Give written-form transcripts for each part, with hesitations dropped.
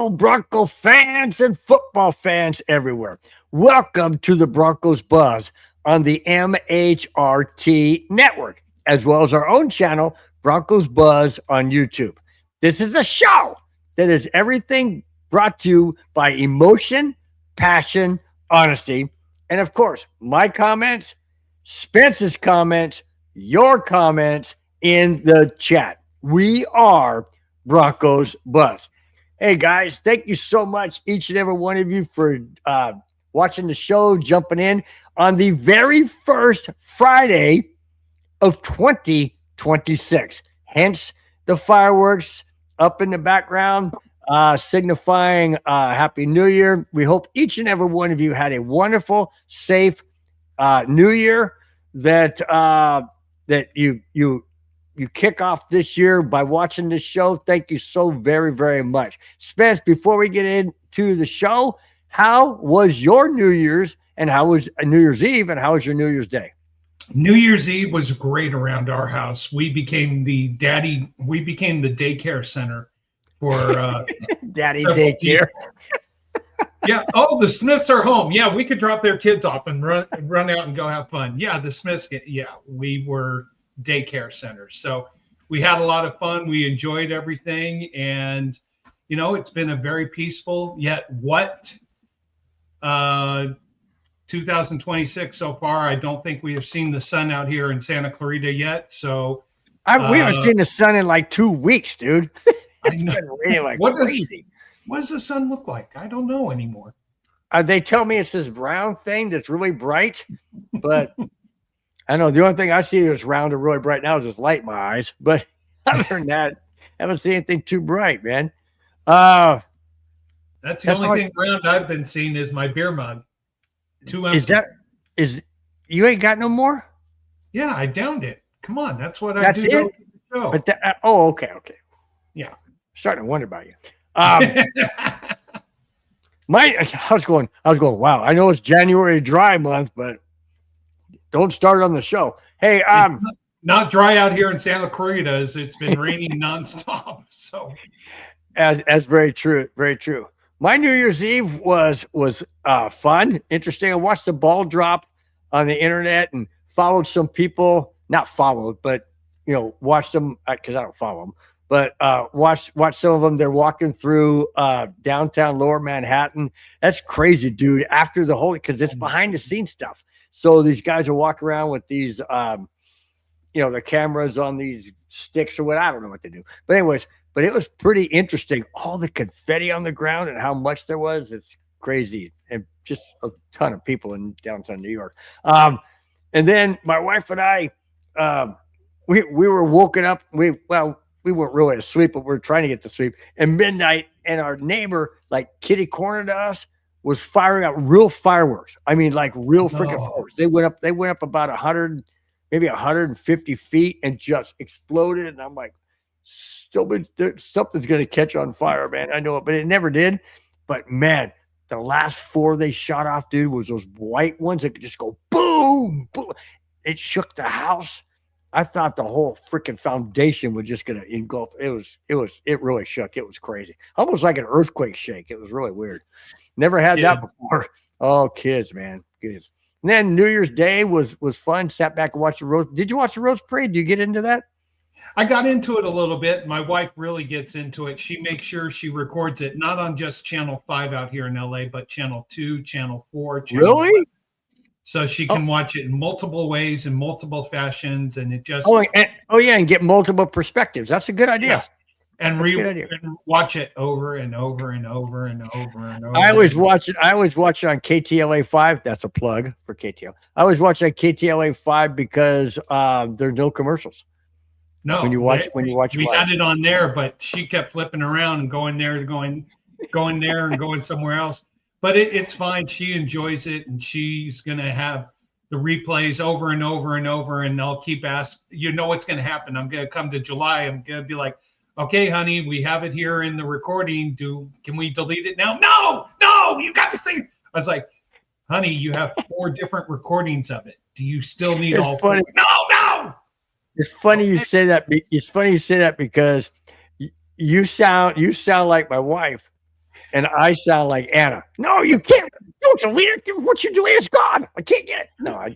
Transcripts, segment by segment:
Hello, Bronco fans and football fans everywhere. Welcome to the Broncos Buzz on the MHRT network, as well as our own channel, Broncos Buzz on YouTube. This is a show that is everything brought to you by emotion, passion, honesty, and of course, my comments, Spence's comments, your comments in the chat. We are Broncos Buzz. Hey guys, thank you so much, each and every one of you, for watching the show, jumping in on the very first Friday of 2026. Hence the fireworks up in the background, signifying Happy New Year. We hope each and every one of you had a wonderful, safe New Year. That you kick off this year by watching this show. Thank you so very, very much. Spence, before we get into the show, how was your New Year's and how was New Year's Eve and how was your New Year's Day? New Year's Eve was great around our house. We became the daycare center for Daddy daycare. Yeah. Oh, the Smiths are home. Yeah, we could drop their kids off and run out and go have fun. Yeah, the Smiths. Yeah, we were daycare centers. So we had a lot of fun. We enjoyed everything. And, you know, it's been a very peaceful yet 2026 so far. I don't think we have seen the sun out here in Santa Clarita yet. So we haven't seen the sun in like 2 weeks, dude. It's been raining like crazy. What does the sun look like? I don't know anymore. They tell me it's this brown thing that's really bright, but I know the only thing I see that's round and really bright now is just light in my eyes. But other than that, I haven't seen anything too bright, man. That's the only thing round I've been seeing is my beer mug. 2 empty. Is you ain't got no more? Yeah, I downed it. Come on, that's what I do. That's it. But okay. Yeah, starting to wonder about you. I was going, wow, I know it's January dry month, but don't start it on the show. Hey, it's not dry out here in Santa Clarita. It's been raining nonstop. So as very true, very true. My New Year's Eve was fun, interesting. I watched the ball drop on the internet and followed some people, not followed, but watched them because I don't follow them. But watch some of them. They're walking through downtown Lower Manhattan. That's crazy, dude. After the whole, because it's behind the scenes stuff. So these guys will walk around with these, the cameras on these sticks or what. I don't know what they do. But anyways, it was pretty interesting. All the confetti on the ground and how much there was. It's crazy. And just a ton of people in downtown New York. And then my wife and I, we were woken up. We weren't really asleep, but we were trying to get to sleep at midnight. And our neighbor, like kitty corner to us, was firing out real fireworks. I mean, like real freaking fireworks. They went up about 100, maybe 150 feet and just exploded. And I'm like, something's going to catch on fire, man. I know it, but it never did. But man, the last 4 they shot off, dude, was those white ones that could just go boom, boom. It shook the house. I thought the whole freaking foundation was just going to engulf. It really shook. It was crazy. Almost like an earthquake shake. It was really weird. Never had that before. Oh, kids, man. Kids. And then New Year's Day was fun. Sat back and watched the Rose. Did you watch the Rose Parade? Do you get into that? I got into it a little bit. My wife really gets into it. She makes sure she records it, not on just Channel 5 out here in LA, but Channel 2, Channel 4. Channel 5. So she can watch it in multiple ways, in multiple fashions, and it just and get multiple perspectives. That's a good idea. Yes. And watch it over and over and over and over and over. I always watch it on KTLA 5. That's a plug for KTL. I always watch on KTLA 5 because there's no commercials. No, when you watch we had it on there, but she kept flipping around and going there and going there and going somewhere else. But it's fine. She enjoys it, and she's going to have the replays over and over and over, and I'll keep asking. You know what's going to happen. I'm going to come to July. I'm going to be like, okay, honey, we have it here in the recording. Can we delete it now? No, you got to see. I was like, honey, you have 4 different recordings of it. Do you still need all 4? No. It's funny you say that. It's funny you say that because you sound like my wife. and I sound like Anna. No, you can't. Don't delete it. What you doing is gone. I can't get it. No,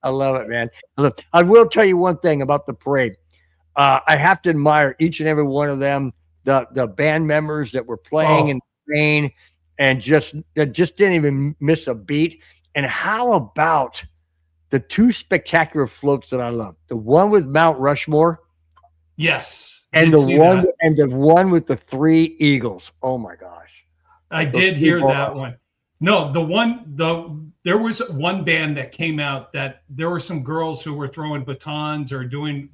I love it, man. I will tell you one thing about the parade. I have to admire each and every one of them, the band members that were playing in the rain and just didn't even miss a beat. And how about the two spectacular floats that I love? The one with Mount Rushmore. Yes. And the one with the three eagles. Oh my gosh. I did hear that one. No, there was one band that came out that there were some girls who were throwing batons or came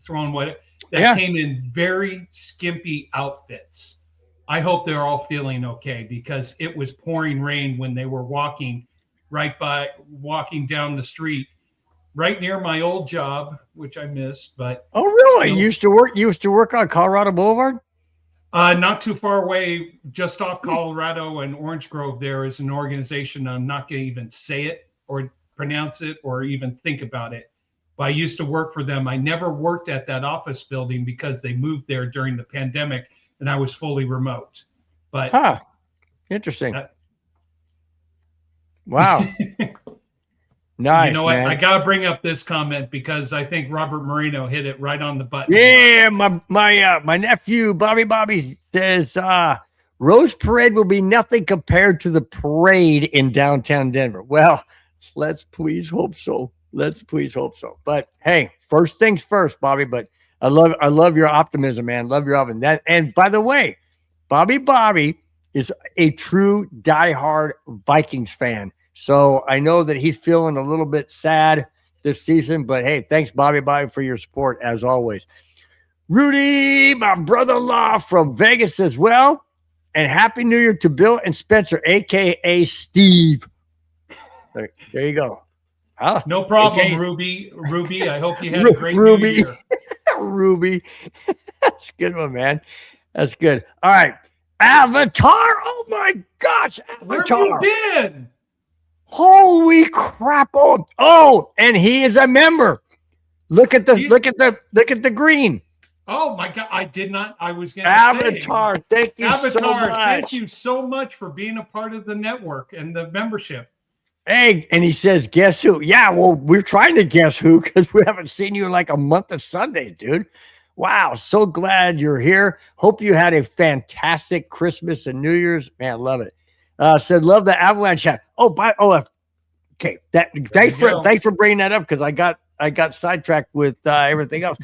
in very skimpy outfits. I hope they're all feeling okay because it was pouring rain when they were walking down the street right near my old job, which I miss. But oh, really? You used to work on Colorado Boulevard? Not too far away, just off Colorado and Orange Grove. There is an organization. I'm not going to even say it or pronounce it or even think about it. But I used to work for them. I never worked at that office building because they moved there during the pandemic, and I was fully remote. But interesting. Wow. Nice. You know what? Man. I got to bring up this comment because I think Robert Marino hit it right on the button. Yeah, my nephew Bobby says Rose Parade will be nothing compared to the parade in downtown Denver. Well, let's please hope so. But hey, first things first, Bobby. But I love your optimism, man. Love your optimism. And by the way, Bobby is a true diehard Vikings fan. So I know that he's feeling a little bit sad this season, but hey, thanks, Bobby, for your support as always. Rudy, my brother-in-law from Vegas as well. And Happy New Year to Bill and Spencer, a.k.a. Steve. There you go. No problem, Ruby. I hope you had a great New Year. Ruby. That's a good one, man. That's good. All right. Avatar. Oh, my gosh. Avatar. Where have you been? Holy crap! Oh, and he is a member. Look at the green. Oh my God! I did not. I was going to say Avatar. Thank you, Avatar. So much. Thank you so much for being a part of the network and the membership. Hey, and he says, "Guess who?" Yeah, well, we're trying to guess who because we haven't seen you in like a month of Sunday, dude. Wow, so glad you're here. Hope you had a fantastic Christmas and New Year's. Man, love it. Said love the Avalanche hat. Okay. Thanks for bringing that up because I got sidetracked with everything else.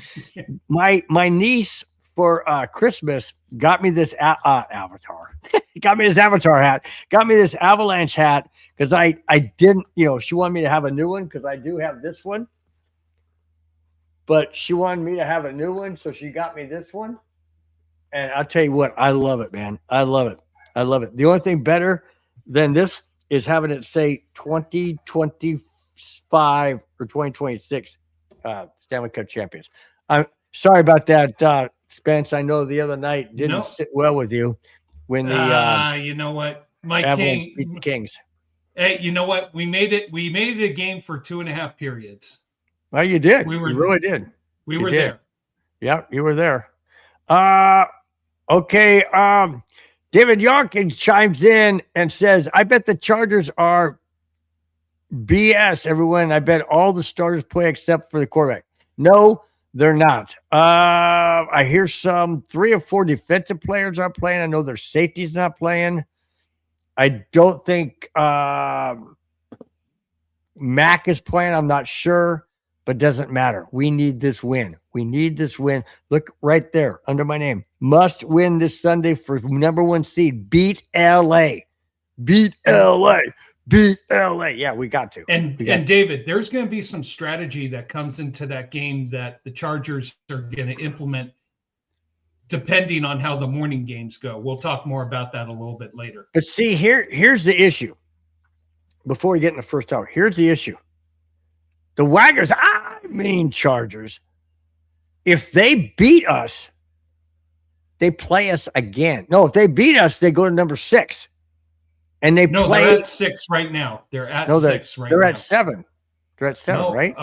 My niece for Christmas got me this Avatar. Got me this Avatar hat. Got me this Avalanche hat because I didn't. She wanted me to have a new one because I do have this one, but she wanted me to have a new one, so she got me this one. And I'll tell you what, I love it, man. I love it. The only thing better than this is having it say 2025 or 2026 Stanley Cup champions. I'm sorry about that, Spence. I know the other night didn't sit well with you when the you know what, Avalanche beat the Kings. Hey, you know what? We made it a game for 2.5 periods. Well, you did. You really did. We were there. Yeah, you were there. Okay. David Yonkins chimes in and says, I bet the Chargers are BS, everyone. I bet all the starters play except for the quarterback. No, they're not. I hear some 3 or 4 defensive players are playing. I know their safety's not playing. I don't think Mac is playing. I'm not sure, but doesn't matter. We need this win. Look right there under my name. Must win this Sunday for #1 seed. Beat LA. Yeah, we got to. And David, there's going to be some strategy that comes into that game that the Chargers are going to implement depending on how the morning games go. We'll talk more about that a little bit later. But see, here's the issue. Before we get in the first hour, here's the issue. The Waggers, Chargers, if they beat us, they play us again. No, if they beat us, they go to #6. And they're at 6 right now. They're at 6 right now. They're at 7. They're at 7, right?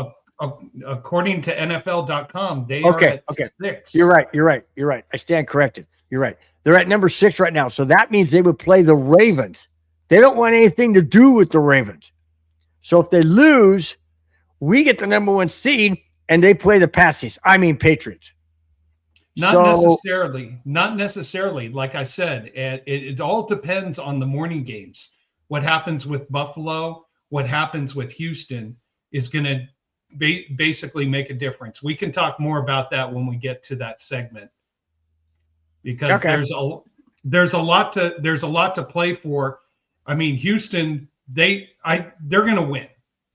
According to NFL.com, they are at 6. You're right. I stand corrected. You're right. They're at number 6 right now. So that means they would play the Ravens. They don't want anything to do with the Ravens. So if they lose, we get the number 1 seed and they play the Patriots. Not necessarily. Like I said, it all depends on the morning games. What happens with Buffalo, what happens with Houston is going to basically make a difference. We can talk more about that when we get to that segment, because there's a lot to play for. I mean, Houston, they're going to win.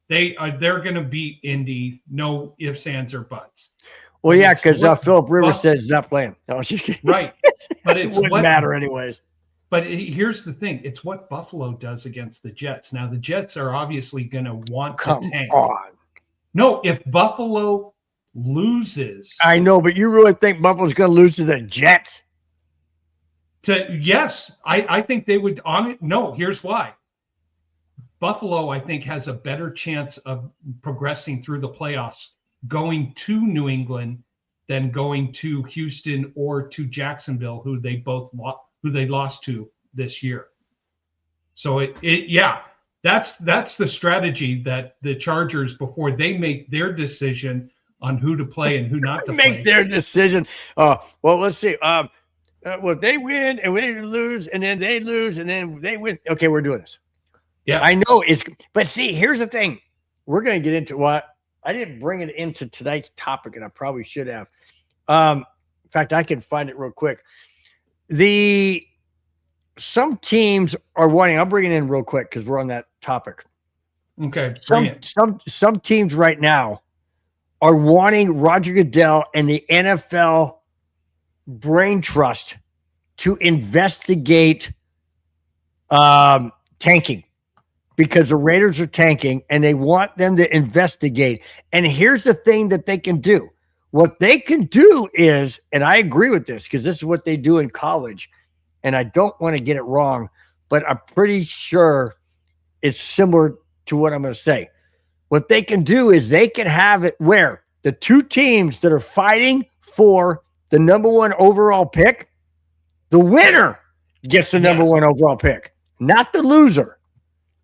They're going to beat Indy. No ifs, ands, or buts. Well, yeah, because Philip Rivers said he's not playing. No, right, but it wouldn't matter anyways. But here's the thing: it's what Buffalo does against the Jets. Now, the Jets are obviously going to want to tank. Come on. No, if Buffalo loses, I know, but you really think Buffalo's going to lose to the Jets? Yes, I think they would. No, here's why. Buffalo, I think, has a better chance of progressing through the playoffs going to New England than going to Houston or to Jacksonville, who they lost to this year. So that's the strategy that the Chargers, before they make their decision on who to play and who not to make their decision. Well, let's see. Well, if they win and we lose, and then they lose, and then they win. Okay, we're doing this. Yeah, I know but see, here's the thing. We're going to get into what I didn't bring it into tonight's topic, and I probably should have. In fact, I can find it real quick. Some teams are wanting. I'll bring it in real quick because we're on that topic. Okay. Some teams right now are wanting Roger Goodell and the NFL Brain Trust to investigate tanking, because the Raiders are tanking and they want them to investigate. And here's the thing that they can do. What they can do is, and I agree with this because this is what they do in college, and I don't want to get it wrong, but I'm pretty sure it's similar to what I'm going to say. What they can do is they can have it where the 2 teams that are fighting for the number 1 overall pick, the winner gets the number 1 overall pick, not the loser.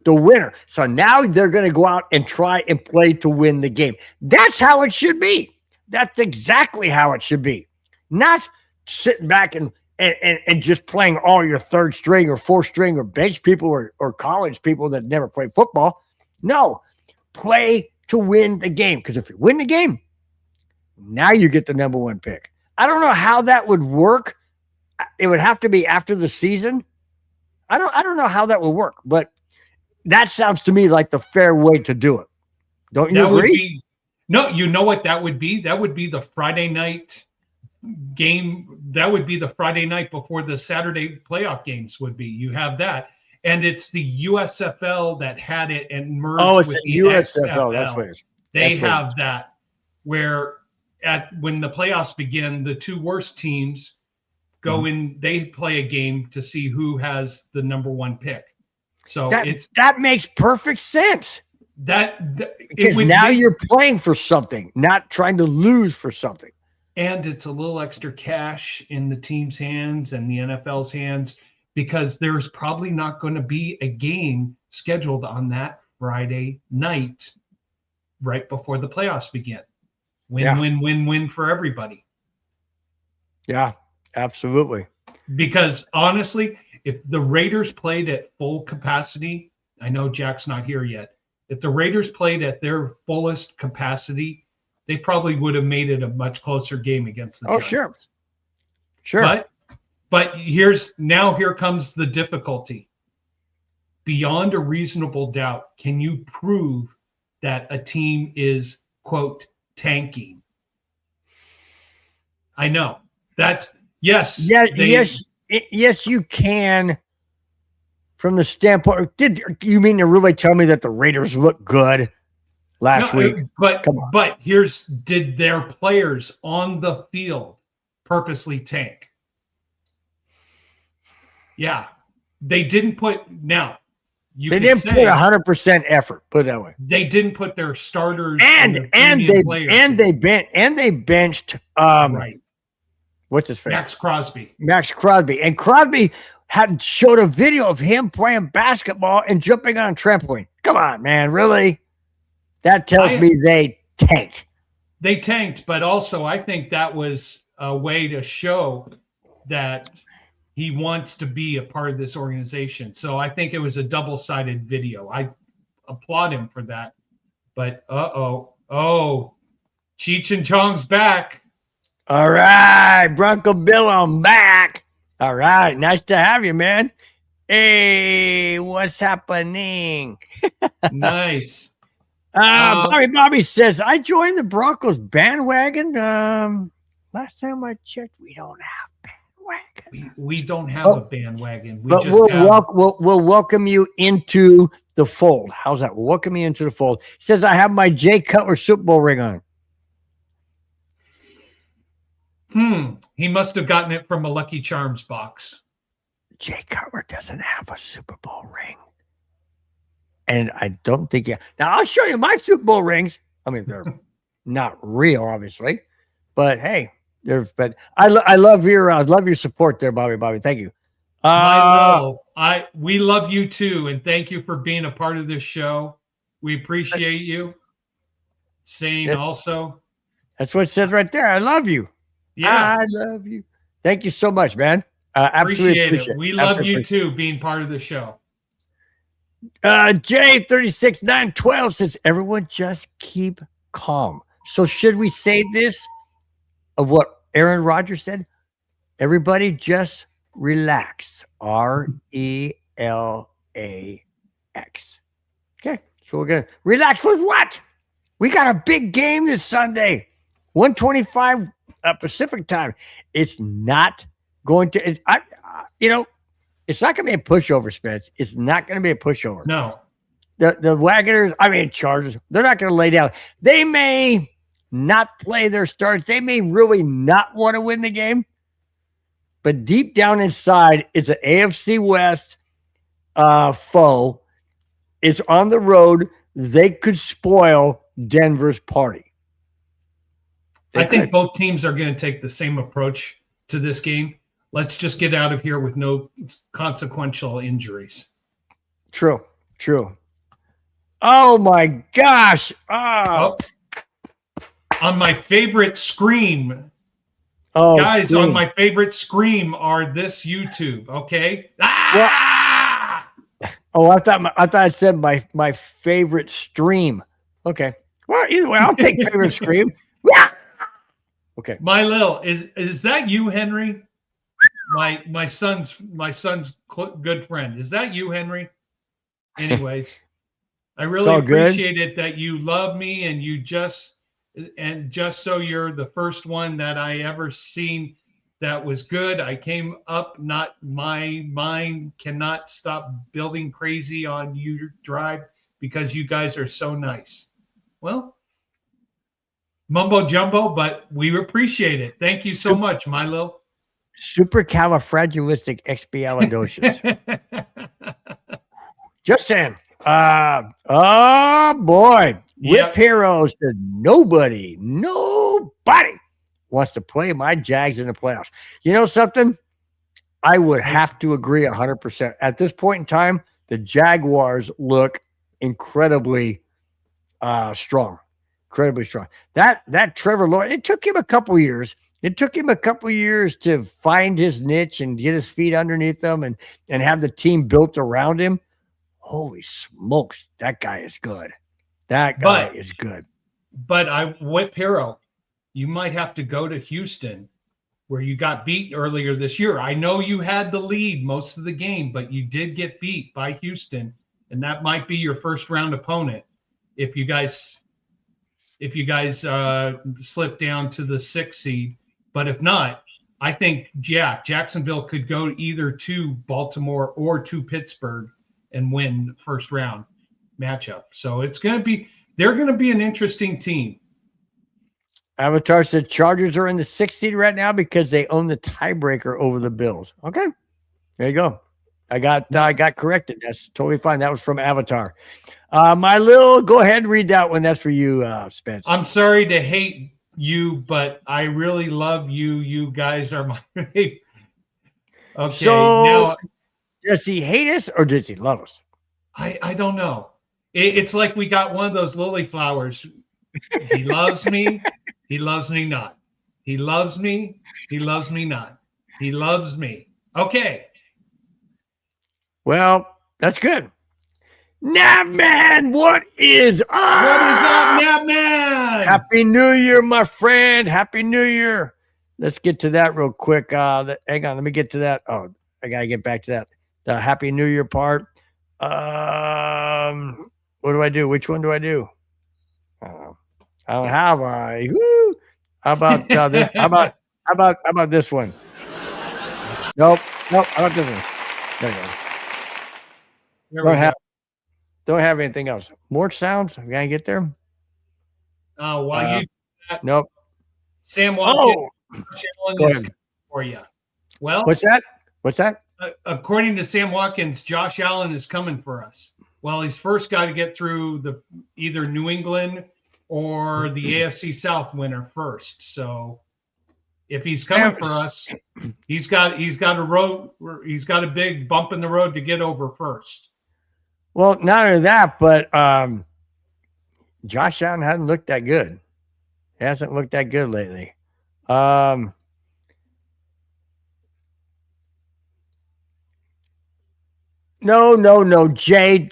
The winner. So now they're going to go out and try and play to win the game. That's how it should be. That's exactly how it should be. Not sitting back and just playing all your 3rd string or 4th string or bench people or college people that never played football. No, play to win the game. Because if you win the game, now you get the number 1 pick. I don't know how that would work. It would have to be after the season. I don't know how that would work, but that sounds to me like the fair way to do it. Don't you agree? No, you know what that would be? That would be the Friday night game. That would be the Friday night before the Saturday playoff games would be. You have that. And it's the USFL that had it and merged with the USFL. That's what it is. They have that where when the playoffs begin, the 2 worst teams go in, they play a game to see who has the number 1 pick. So that makes perfect sense. Because now you're playing for something, not trying to lose for something. And it's a little extra cash in the team's hands and the NFL's hands, because there's probably not going to be a game scheduled on that Friday night right before the playoffs begin. Win for everybody. Yeah, absolutely. Because honestly, if the Raiders played at full capacity, I know Jack's not here yet. If the Raiders played at their fullest capacity, they probably would have made it a much closer game against the Giants. Sure. But here comes the difficulty. Beyond a reasonable doubt, can you prove that a team is, quote, tanking? I know. That's yes. Yes, you can. From the standpoint, did you mean to really tell me that the Raiders look good last week? But did their players on the field purposely tank? Yeah, they didn't put. Now they didn't put 100% effort. Put it that way. They didn't put their starters and they benched. Right. What's his face? Max Crosby. Max Crosby. And Crosby had showed a video of him playing basketball and jumping on a trampoline. Come on, man. Really? That tells me they tanked. They tanked, but also I think that was a way to show that he wants to be a part of this organization. So I think it was a double-sided video. I applaud him for that. But Cheech and Chong's back. All right, Bronco Bill, I'm back. All right, nice to have you, man. Hey, what's happening? Nice. Bobby says, I joined the Broncos bandwagon. Last time I checked, we don't have bandwagon. We don't have a bandwagon. We'll welcome you into the fold. How's that? We'll welcome you into the fold. He says, I have my Jay Cutler Super Bowl ring on. He must have gotten it from a Lucky Charms box. Jay Cutler doesn't have a Super Bowl ring. And I don't think now I'll show you my Super Bowl rings. I mean, they're not real, obviously, but hey, but I love your support there, Bobby. Thank you. We love you too, and thank you for being a part of this show. We appreciate you. Same also. That's what it says right there. I love you. Yeah, I love you. Thank you so much, man. Absolutely appreciate it. We love you too, being part of the show. J36912 says, everyone just keep calm. So should we say this of what Aaron Rodgers said? Everybody just relax. RELAX. Okay. So we're going to relax with what? We got a big game this Sunday. 125 Pacific time. It's not going to, it's not going to be a pushover, Spence. It's not going to be a pushover. No. The Wagoners, Chargers, they're not going to lay down. They may not play their starts. They may really not want to win the game. But deep down inside, it's an AFC West foe. It's on the road. They could spoil Denver's party. I think both teams are going to take the same approach to this game. Let's just get out of here with no consequential injuries. True. Oh, my gosh. On my favorite scream. Guys, scream. On my favorite scream are this YouTube, okay? Ah! Well, I thought I said my favorite stream. Okay. Well, either way, I'll take favorite scream. Okay. My Lil, is that you, Henry? My son's good friend. Is that you, Henry? Anyways, I really appreciate it that you love me and just so you're the first one that I ever seen that was good. I came up, not my mind cannot stop building crazy on you drive because you guys are so nice. Well, mumbo jumbo, but we appreciate it. Thank you so much, Milo. Supercalifragilisticexpialidocious. Just saying. Oh boy. Whip Hero said nobody wants to play my Jags in the playoffs. You know something? I would have to agree 100%. At this point in time, the Jaguars look incredibly strong. Incredibly strong. That Trevor Lawrence, it took him a couple years. It took him a couple years to find his niche and get his feet underneath him and have the team built around him. Holy smokes, that guy is good. That guy is good. But Whip Hero, you might have to go to Houston where you got beat earlier this year. I know you had the lead most of the game, but you did get beat by Houston, and that might be your first round opponent if you guys slip down to the 6th seed. But if not, I think Jacksonville could go either to Baltimore or to Pittsburgh and win first round matchup. So they're going to be an interesting team. Avatar said Chargers are in the 6th seed right now because they own the tiebreaker over the Bills. Okay. There you go. I got corrected. That's totally fine. That was from Avatar. Go ahead and read that one. That's for you, Spence. I'm sorry to hate you, but I really love you. You guys are my favorite. Okay, So now does he hate us or does he love us? I don't know. It's like we got one of those lily flowers. He loves me. He loves me not. He loves me. He loves me not. He loves me. Okay. Well, that's good. Nav Man, what is up? What is up, Nap Man? Happy New Year, my friend. Happy New Year. Let's get to that real quick. Hang on, let me get to that. Oh, I gotta get back to that. The Happy New Year part. What do I do? Which one do I do? I don't have a. Woo. How about this? How about this one? Nope. How about this one? There you go. Don't have anything else. More sounds? We gotta get there. Oh, while you do that, nope. Sam Watkins Go is ahead. for you. Well, What's that? According to Sam Watkins, Josh Allen is coming for us. Well, he's first got to get through the either New England or the AFC South winner first. So if he's coming for us, he's got a big bump in the road to get over first. Well, not only that, but Josh Allen hasn't looked that good. He hasn't looked that good lately. No. Jay.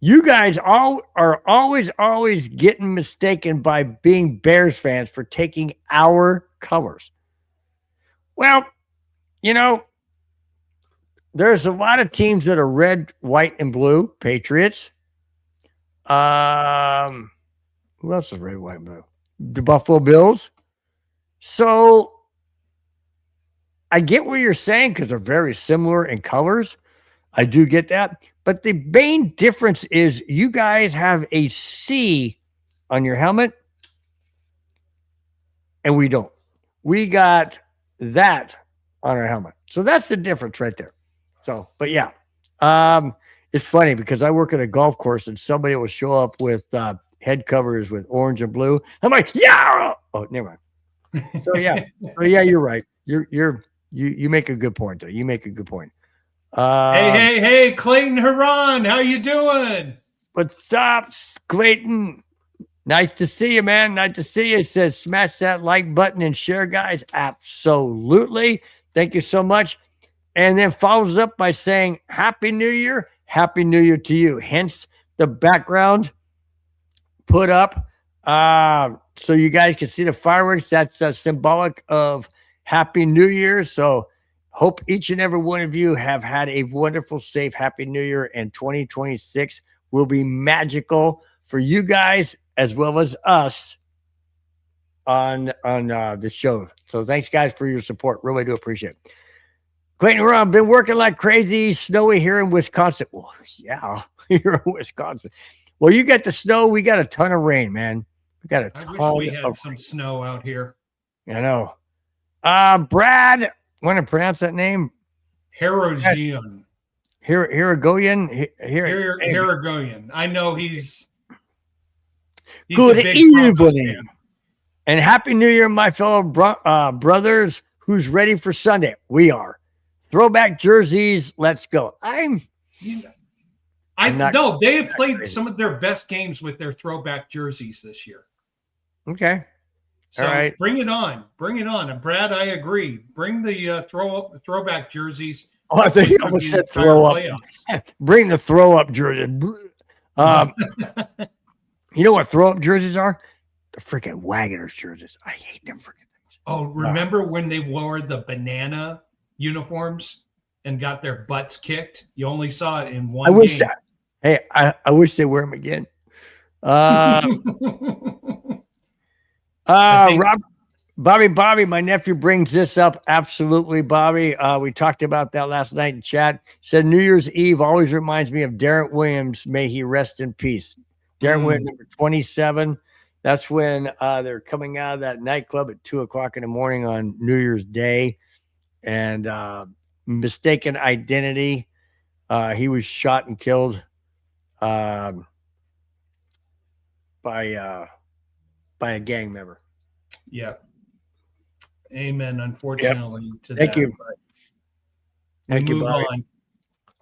You guys are always getting mistaken by being Bears fans for taking our colors. Well, there's a lot of teams that are red, white, and blue. Patriots. Who else is red, white, and blue? The Buffalo Bills. So I get what you're saying because they're very similar in colors. I do get that. But the main difference is you guys have a C on your helmet and we don't. We got that on our helmet. So that's the difference right there. So, but yeah, it's funny because I work at a golf course and somebody will show up with head covers with orange and blue. I'm like, yeah. Oh, never mind. So yeah, you're right. You make a good point there. You make a good point. Hey, Clayton Huron, how you doing? What's up, Clayton? Nice to see you, man. Nice to see you. It says smash that like button and share, guys. Absolutely. Thank you so much. And then follows up by saying, Happy New Year. Happy New Year to you. Hence the background put up so you guys can see the fireworks. That's symbolic of Happy New Year. So hope each and every one of you have had a wonderful, safe, Happy New Year. And 2026 will be magical for you guys as well as us on the show. So thanks, guys, for your support. Really do appreciate it. Clayton, I've been working like crazy. Snowy here in Wisconsin. Well, yeah, here in Wisconsin. Well, you got the snow. We got a ton of rain, man. We got a ton. I wish we had some snow out here. I know. Brad, want to pronounce that name? Haragoyan. Haragoyan. I know he's good evening. And Happy New Year, my fellow brothers. Who's ready for Sunday? We are. Throwback jerseys. Let's go. I know they have played some of their best games with their throwback jerseys this year. Okay. So all right. Bring it on. And Brad, I agree. Bring the throwback jerseys. Oh, I think I almost said throw up. Bring the throw up jersey. You know what throw up jerseys are? The freaking Wagoners jerseys. I hate them freaking things. Oh, remember when they wore the banana uniforms and got their butts kicked? You only saw it in one game. I wish they wear them again. Bobby, my nephew brings this up. Absolutely, Bobby. We talked about that last night in chat. Said New Year's Eve always reminds me of Darren Williams. May he rest in peace. Darren Williams, number 27. That's when they're coming out of that nightclub at 2:00 in the morning on New Year's Day, and mistaken identity. He was shot and killed by by a gang member. Yeah. Amen. Unfortunately, to Thank that. you. But Thank you, move Bobby. on.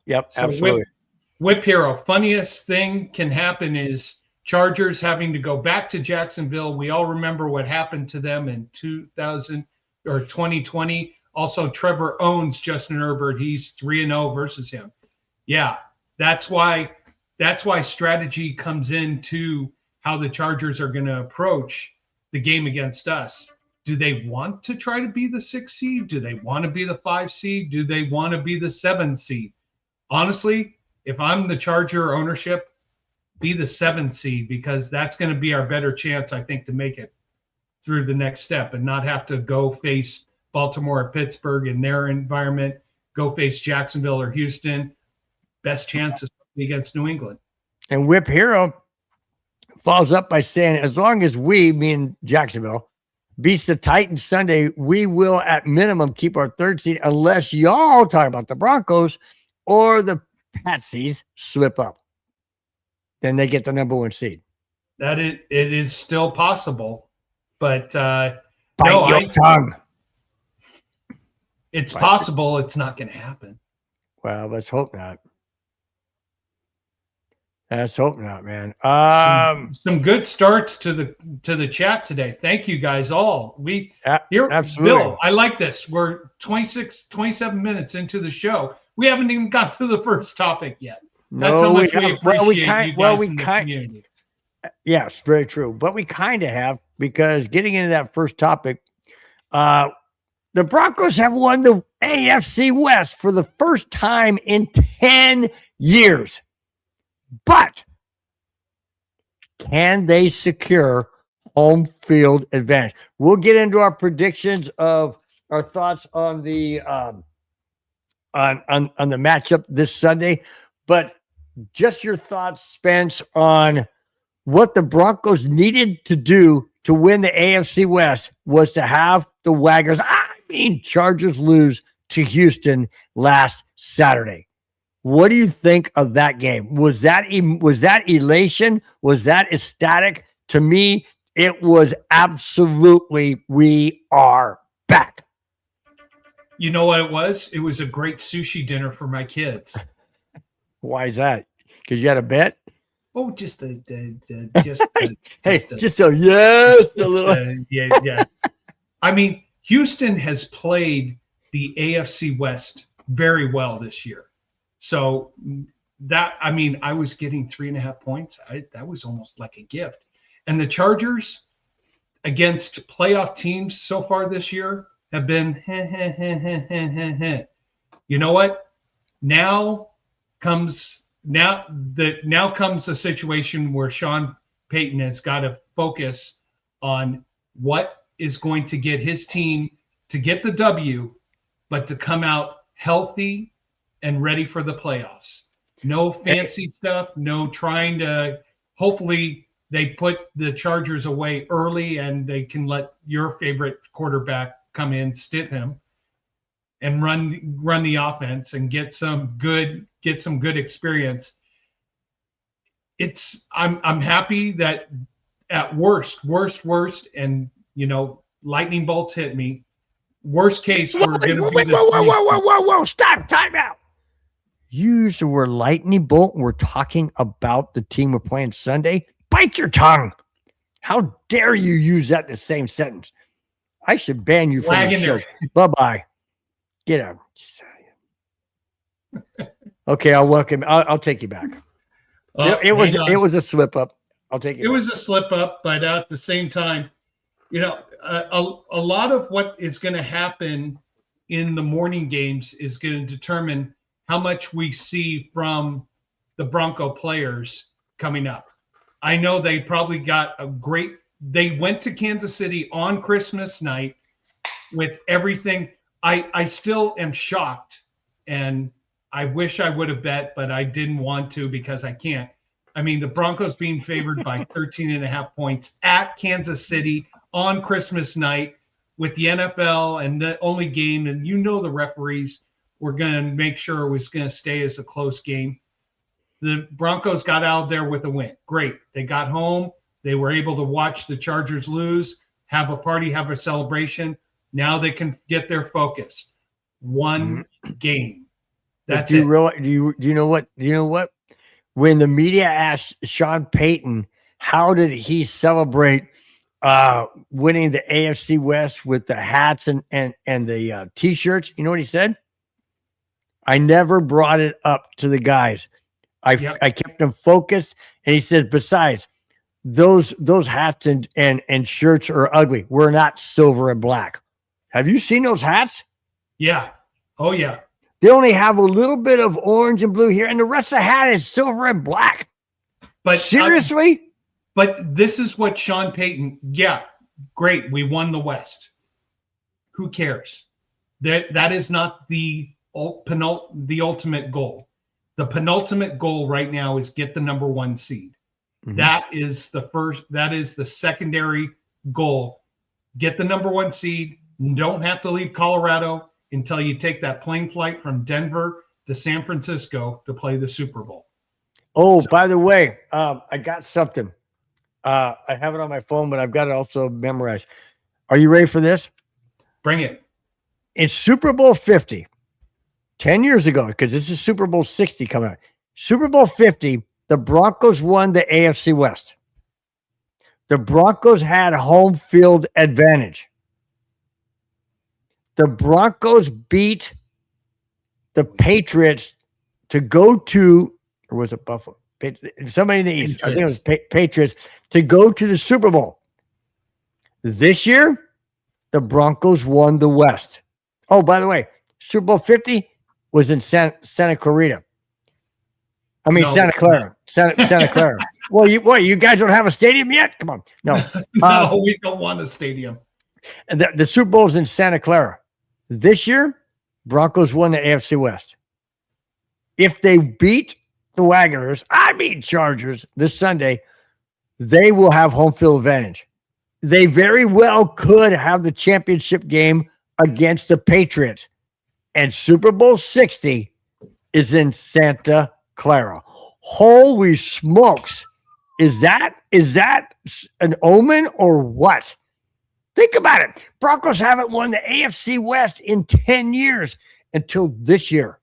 Yep, So absolutely. Whip Hero, funniest thing can happen is Chargers having to go back to Jacksonville. We all remember what happened to them in 2000 or 2020. Also, Trevor owns Justin Herbert. He's 3-0 versus him. Yeah, that's why strategy comes into how the Chargers are going to approach the game against us. Do they want to try to be the 6 seed? Do they want to be the 5 seed? Do they want to be the 7 seed? Honestly, if I'm the Charger ownership, be the 7 seed, because that's going to be our better chance, I think, to make it through the next step and not have to go face Baltimore or Pittsburgh in their environment, go face Jacksonville or Houston. Best chances against New England. And Whip Hero follows up by saying, as long as we, meaning Jacksonville, beats the Titans Sunday, we will at minimum keep our 3rd seed unless y'all talk about the Broncos or the Patsies slip up. Then they get the number 1 seed. That it is still possible, but Bite your tongue. It's possible. It's not going to happen. Well, let's hope not. Let's hope not, man. Some good starts to the chat today. Thank you guys all. Absolutely. Bill, I like this. We're 27 minutes into the show. We haven't even got to the first topic yet. That's how much we appreciate you guys in the community. Yes, very true. But we kind of have, because getting into that first topic, the Broncos have won the AFC West for the first time in 10 years. But can they secure home field advantage? We'll get into our predictions of our thoughts on the on the matchup this Sunday, but just your thoughts, Spence, on what the Broncos needed to do to win the AFC West was to have the Chargers lose to Houston last Saturday. What do you think of that game? Was that elation? Was that ecstatic? To me, it was absolutely, we are back. You know what it was? It was a great sushi dinner for my kids. Why is that? Because you had a bet? Oh, just a little. Yeah. I mean, Houston has played the AFC West very well this year. So I was getting 3.5 points. That was almost like a gift. And the Chargers against playoff teams so far this year have been You know what? Now comes a situation where Sean Payton has got to focus on what is going to get his team to get the W, but to come out healthy and ready for the playoffs. No fancy stuff, no trying to, hopefully they put the Chargers away early and they can let your favorite quarterback come in, stiff him, and run the offense and get some good experience. I'm happy that at worst, and lightning bolts hit me. Worst case, we're going to be whoa, stop, time out. You used the word lightning bolt. We're talking about the team we're playing Sunday. Bite your tongue. How dare you use that in the same sentence? I should ban you from the show. Bye-bye. Get out. Okay, I'll take you back. It was a slip up. I'll take it. It was a slip up, but at the same time, a lot of what is going to happen in the morning games is going to determine how much we see from the Bronco players coming up. I know they probably got they went to Kansas City on Christmas night with everything. I still am shocked, and I wish I would have bet, but I didn't want to because I can't. I mean, the Broncos being favored by 13.5 points at Kansas City on Christmas night with the NFL and the only game, and the referees were going to make sure it was going to stay as a close game. The Broncos got out there with a win. Great. They got home. They were able to watch the Chargers lose, have a party, have a celebration. Now they can get their focus. One game. That's it. Do you know what? Do you know what? When the media asked Sean Payton, how did he celebrate winning the AFC West with the hats and the T-shirts? You know what he said? I never brought it up to the guys. I kept them focused, and he said, besides, those hats and shirts are ugly. We're not silver and black. Have you seen those hats? Yeah. Oh, yeah. They only have a little bit of orange and blue here, and the rest of the hat is silver and black. But seriously? But this is what Sean Payton, yeah, great. We won the West. Who cares? That is not the ultimate goal. The penultimate goal right now is get the number 1 seed. Mm-hmm. That is the secondary goal. Get the number 1 seed. You don't have to leave Colorado until you take that plane flight from Denver to San Francisco to play the Super Bowl. Oh, so, by the way, I got something. I have it on my phone, but I've got it also memorized. Are you ready for this? Bring it. In Super Bowl 50, 10 years ago, because this is Super Bowl 60 coming out. Super Bowl 50, the Broncos won the AFC West. The Broncos had home field advantage. The Broncos beat the Patriots to go to, or was it Buffalo? Somebody in the East. I think it was Patriots to go to the Super Bowl. This year, the Broncos won the West. Oh, by the way, Super Bowl 50 was in Santa Clarita. I mean, no, Santa Clara. Santa Clara. Well, you guys don't have a stadium yet? Come on. No. No, we don't want a stadium. The Super Bowl is in Santa Clara. This year, Broncos won the AFC West. If they beat the Wagoners, Chargers this Sunday, they will have home field advantage. They very well could have the championship game against the Patriots. And Super Bowl 60 is in Santa Clara. Holy smokes. Is that an omen or what? Think about it. Broncos haven't won the AFC West in 10 years until this year.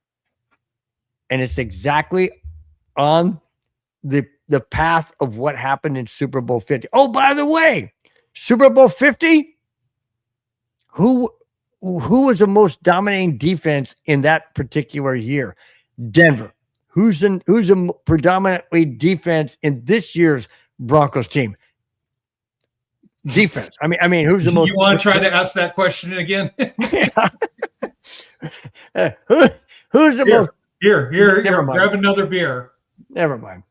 And it's exactly on the path of what happened in Super Bowl 50. Oh, by the way, Super Bowl 50, who was the most dominating defense in that particular year? Denver. Who's the predominantly defense in this year's Broncos team? Defense. I mean, who's the most? You want to try to ask that question again? Who's the most? Here. Grab another beer. Never mind.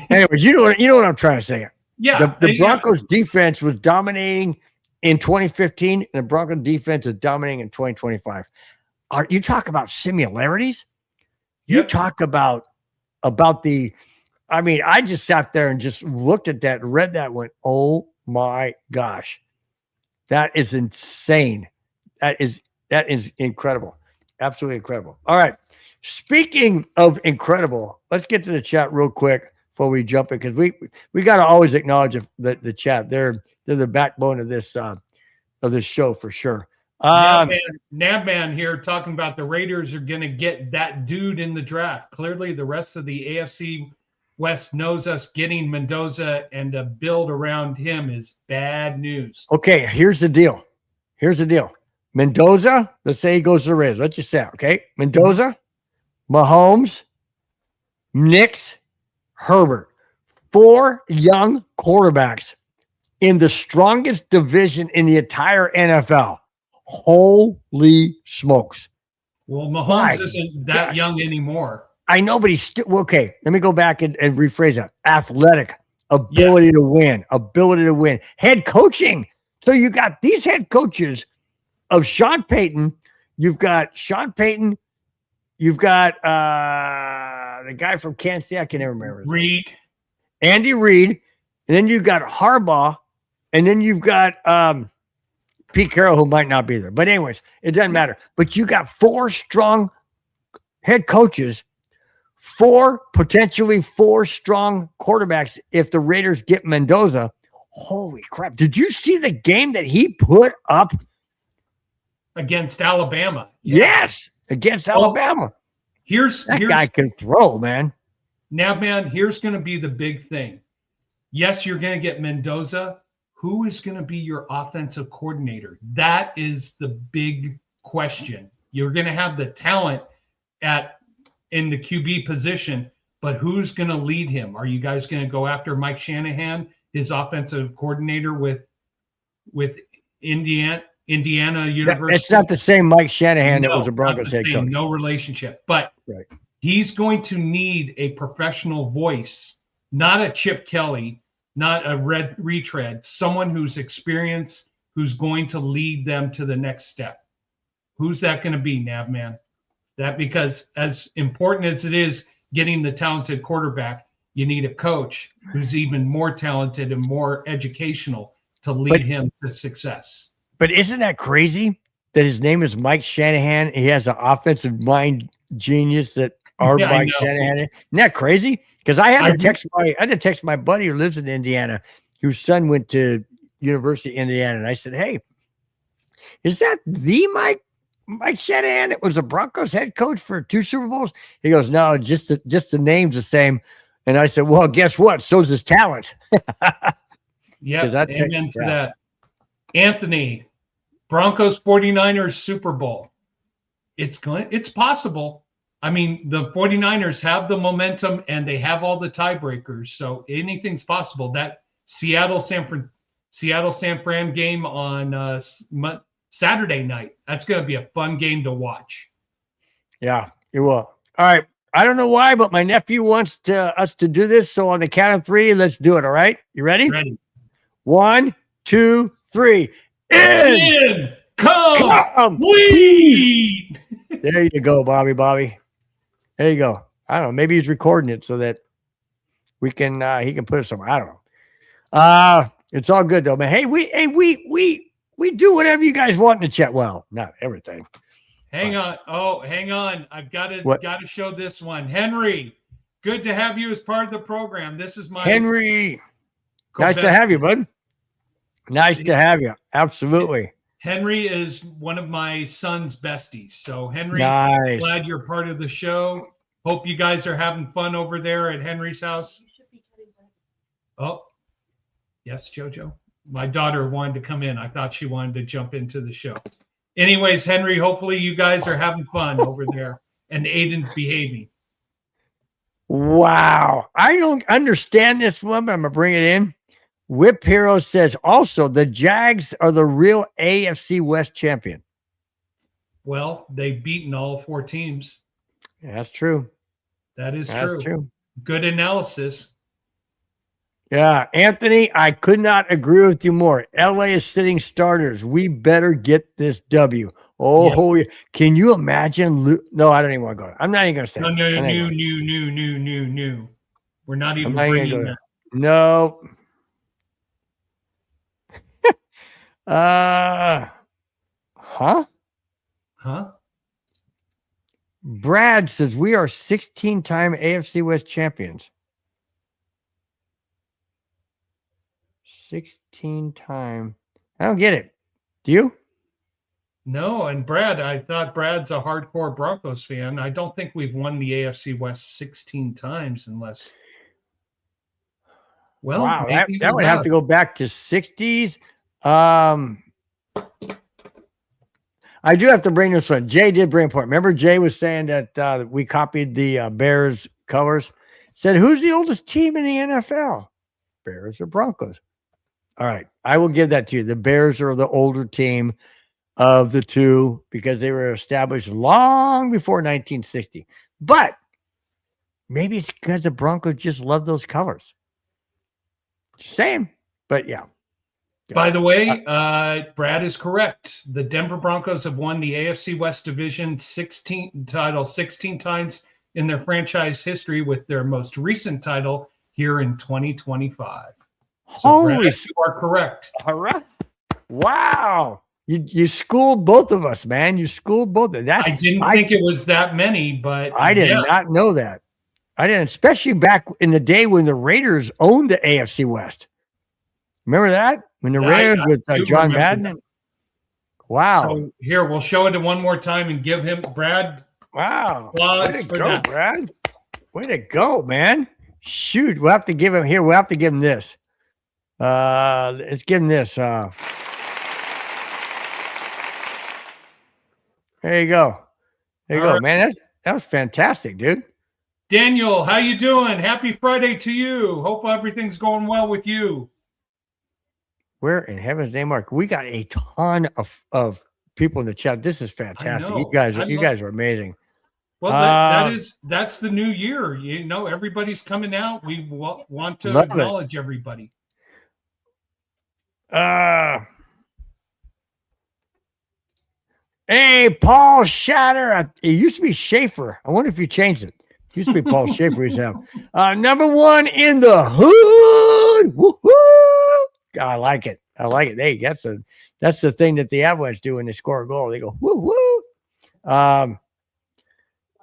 Anyways, you know what I'm trying to say. Yeah. The Broncos defense was dominating in 2015, and the Broncos defense is dominating in 2025. You talk about similarities? You talk about the. I mean, I just sat there and just looked at that, read that, and went, "Oh my gosh, that is insane! That is incredible, absolutely incredible." All right. Speaking of incredible, let's get to the chat real quick before we jump in, because we got to always acknowledge the chat. They're the backbone of this show for sure. Nabman here talking about the Raiders are going to get that dude in the draft. Clearly, the rest of the AFC West knows us getting Mendoza and a build around him is bad news. Okay, here's the deal. Mendoza, let's say he goes to the Raiders. Let's just say, okay, Mendoza, Mahomes, Nix, Herbert. 4 young quarterbacks in the strongest division in the entire NFL. Holy smokes. Well, Mahomes isn't that young anymore. I know, but he's still okay. Let me go back and rephrase that. Athletic, ability to win, head coaching. So you got these head coaches of Sean Payton. You've got Sean Payton. You've got the guy from Kansas City. I can never remember. Andy Reid. And then you've got Harbaugh. And then you've got Pete Carroll, who might not be there. But anyways, it doesn't matter. But you got 4 strong head coaches, potentially four strong quarterbacks if the Raiders get Mendoza. Holy crap. Did you see the game that he put up? Against Alabama. Yeah. Yes, against Alabama. That guy can throw, man. Now, man, here's going to be the big thing. Yes, you're going to get Mendoza. Who is going to be your offensive coordinator? That is the big question. You're going to have the talent in the QB position, but who's going to lead him? Are you guys going to go after Mike Shanahan, his offensive coordinator with Indiana University? It's not the same Mike Shanahan that was a Broncos head coach. No relationship. But he's going to need a professional voice, not a Chip Kelly, not a red retread, someone who's experienced, who's going to lead them to the next step. Who's that going to be, Navman? That because as important as it is getting the talented quarterback, you need a coach who's even more talented and more educational to lead him to success. But isn't that crazy that his name is Mike Shanahan? He has an offensive mind genius that Mike Shanahan. Isn't that crazy? Because I had to text my buddy who lives in Indiana, whose son went to University of Indiana, and I said, "Hey, is that the Mike Shanahan that was a Broncos head coach for 2 Super Bowls?" He goes, "No, just the name's the same." And I said, "Well, guess what? So's his talent." Yeah, amen to that. Anthony, Broncos 49ers Super Bowl. It's possible. I mean, the 49ers have the momentum and they have all the tiebreakers, so anything's possible. That Seattle-San Fran game on Saturday night, that's going to be a fun game to watch. Yeah, it will. All right. I don't know why, but my nephew wants us to do this, so on the count of 3, let's do it, all right? You ready? Ready. 1, 2, 3. In! Come! We! There you go, Bobby. There you go. I don't know. Maybe he's recording it so that he can put it somewhere. I don't know. It's all good though, man. Hey, we do whatever you guys want in the chat. Well, not everything. Hang on. I've got to show this one. Henry, good to have you as part of the program. This is my Henry. Nice to have you, bud. Nice to have you. Absolutely. Henry is one of my son's besties. So, Henry, nice. Glad you're part of the show. Hope you guys are having fun over there at Henry's house. Oh, yes, JoJo. My daughter wanted to come in. I thought she wanted to jump into the show. Anyways, Henry, hopefully you guys are having fun over there and Aiden's behaving. Wow. I don't understand this one, but I'm going to bring it in. Whip Hero says also the Jags are the real AFC West champion. Well, they've beaten all 4 teams. Yeah, that's true. That's true. Good analysis. Yeah, Anthony, I could not agree with you more. LA is sitting starters. We better get this W. Oh, yeah. Can you imagine? No, I don't even want to go. I'm not even going to say No. We're not even bringing that. No. Brad says we are 16-time AFC West champions. 16-time. I don't get it. Do you? No, and Brad, I thought Brad's a hardcore Broncos fan. I don't think we've won the AFC West 16 times unless. Well, wow, that would have to go back to 60s. I do have to bring this one. Jay did bring a point. Remember, Jay was saying that we copied the Bears colors. Said, who's the oldest team in the NFL? Bears or Broncos? All right, I will give that to you. The Bears are the older team of the two because they were established long before 1960. But maybe it's because the Broncos just love those colors. Just saying. But yeah. By the way, Brad is correct. The Denver Broncos have won the AFC West Division 16 times in their franchise history, with their most recent title here in 2025. So Brad, you are correct. All right. Wow. You schooled both of us, man. You schooled both of us. I didn't think it was that many, but I did not know that. I didn't, especially back in the day when the Raiders owned the AFC West. Remember that when the Raiders with do John remember Madden? that. Wow. So here, we'll show it one more time and give him Brad. Wow. applause Way to for go, that. Brad. Way to go, man. Shoot. We'll have to give him here. We'll have to give him this. Let's give him this. There you go. There you All go, right. man. That was fantastic, dude. Daniel, how you doing? Happy Friday to you. Hope everything's going well with you. Where in heaven's name, Mark? We got a ton of people in the chat. This is fantastic. You guys are amazing. Well, that's the new year. You know, everybody's coming out. We want to acknowledge everybody. Hey, Paul Shatter. It used to be Schaefer. I wonder if you changed it. It used to be Paul Schaefer. Number one in the hood. Woo-hoo! I like it. Hey, that's the thing that the Avalanche do when they score a goal. They go woo woo.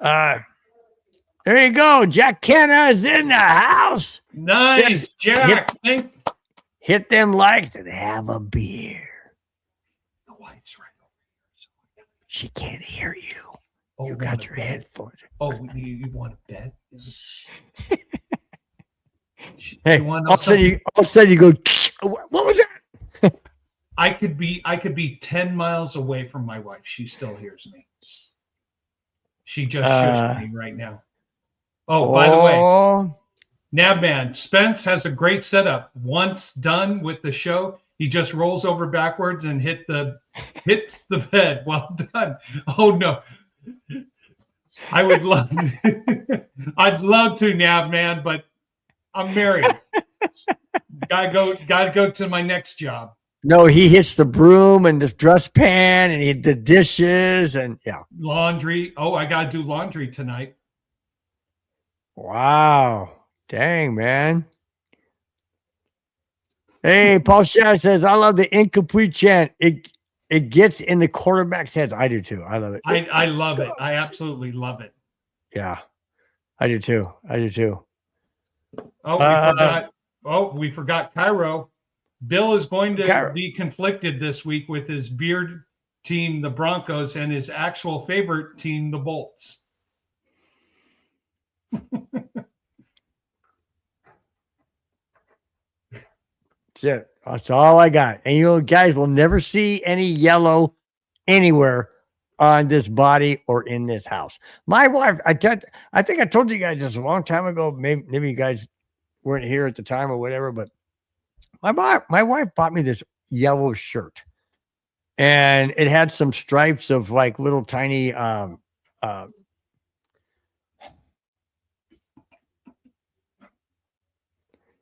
There you go. Jack Kenna is in the house. Nice, Jack. Hit them likes and have a beer. The wife's right over here. She can't hear you. You got your headphones. Oh, you want to bet? Hey, all of a sudden you go, what was that? I could be 10 miles away from my wife. She still hears me. She just shushed me right now. Oh, by the way, Nabman, Spence has a great setup. Once done with the show, he just rolls over backwards and hits the bed. Well done. Oh no. I'd love to, Nabman, but I'm married. Gotta go to my next job. No, he hits the broom and the dustpan and the dishes and laundry. Oh, I gotta do laundry tonight. Wow. Dang, man. Hey, Paul Sharon says, I love the incomplete chant. It gets in the quarterback's heads. I do too. I love it. I love it. I absolutely love it. Yeah, I do too. We forgot Cairo. Bill is going to be conflicted this week with his beard team, the Broncos, and his actual favorite team, the Bolts. That's it. That's all I got. And you guys will never see any yellow anywhere on this body or in this house. My wife, I think I told you guys this a long time ago. Maybe you guys weren't here at the time or whatever, but my wife bought me this yellow shirt, and it had some stripes of like little tiny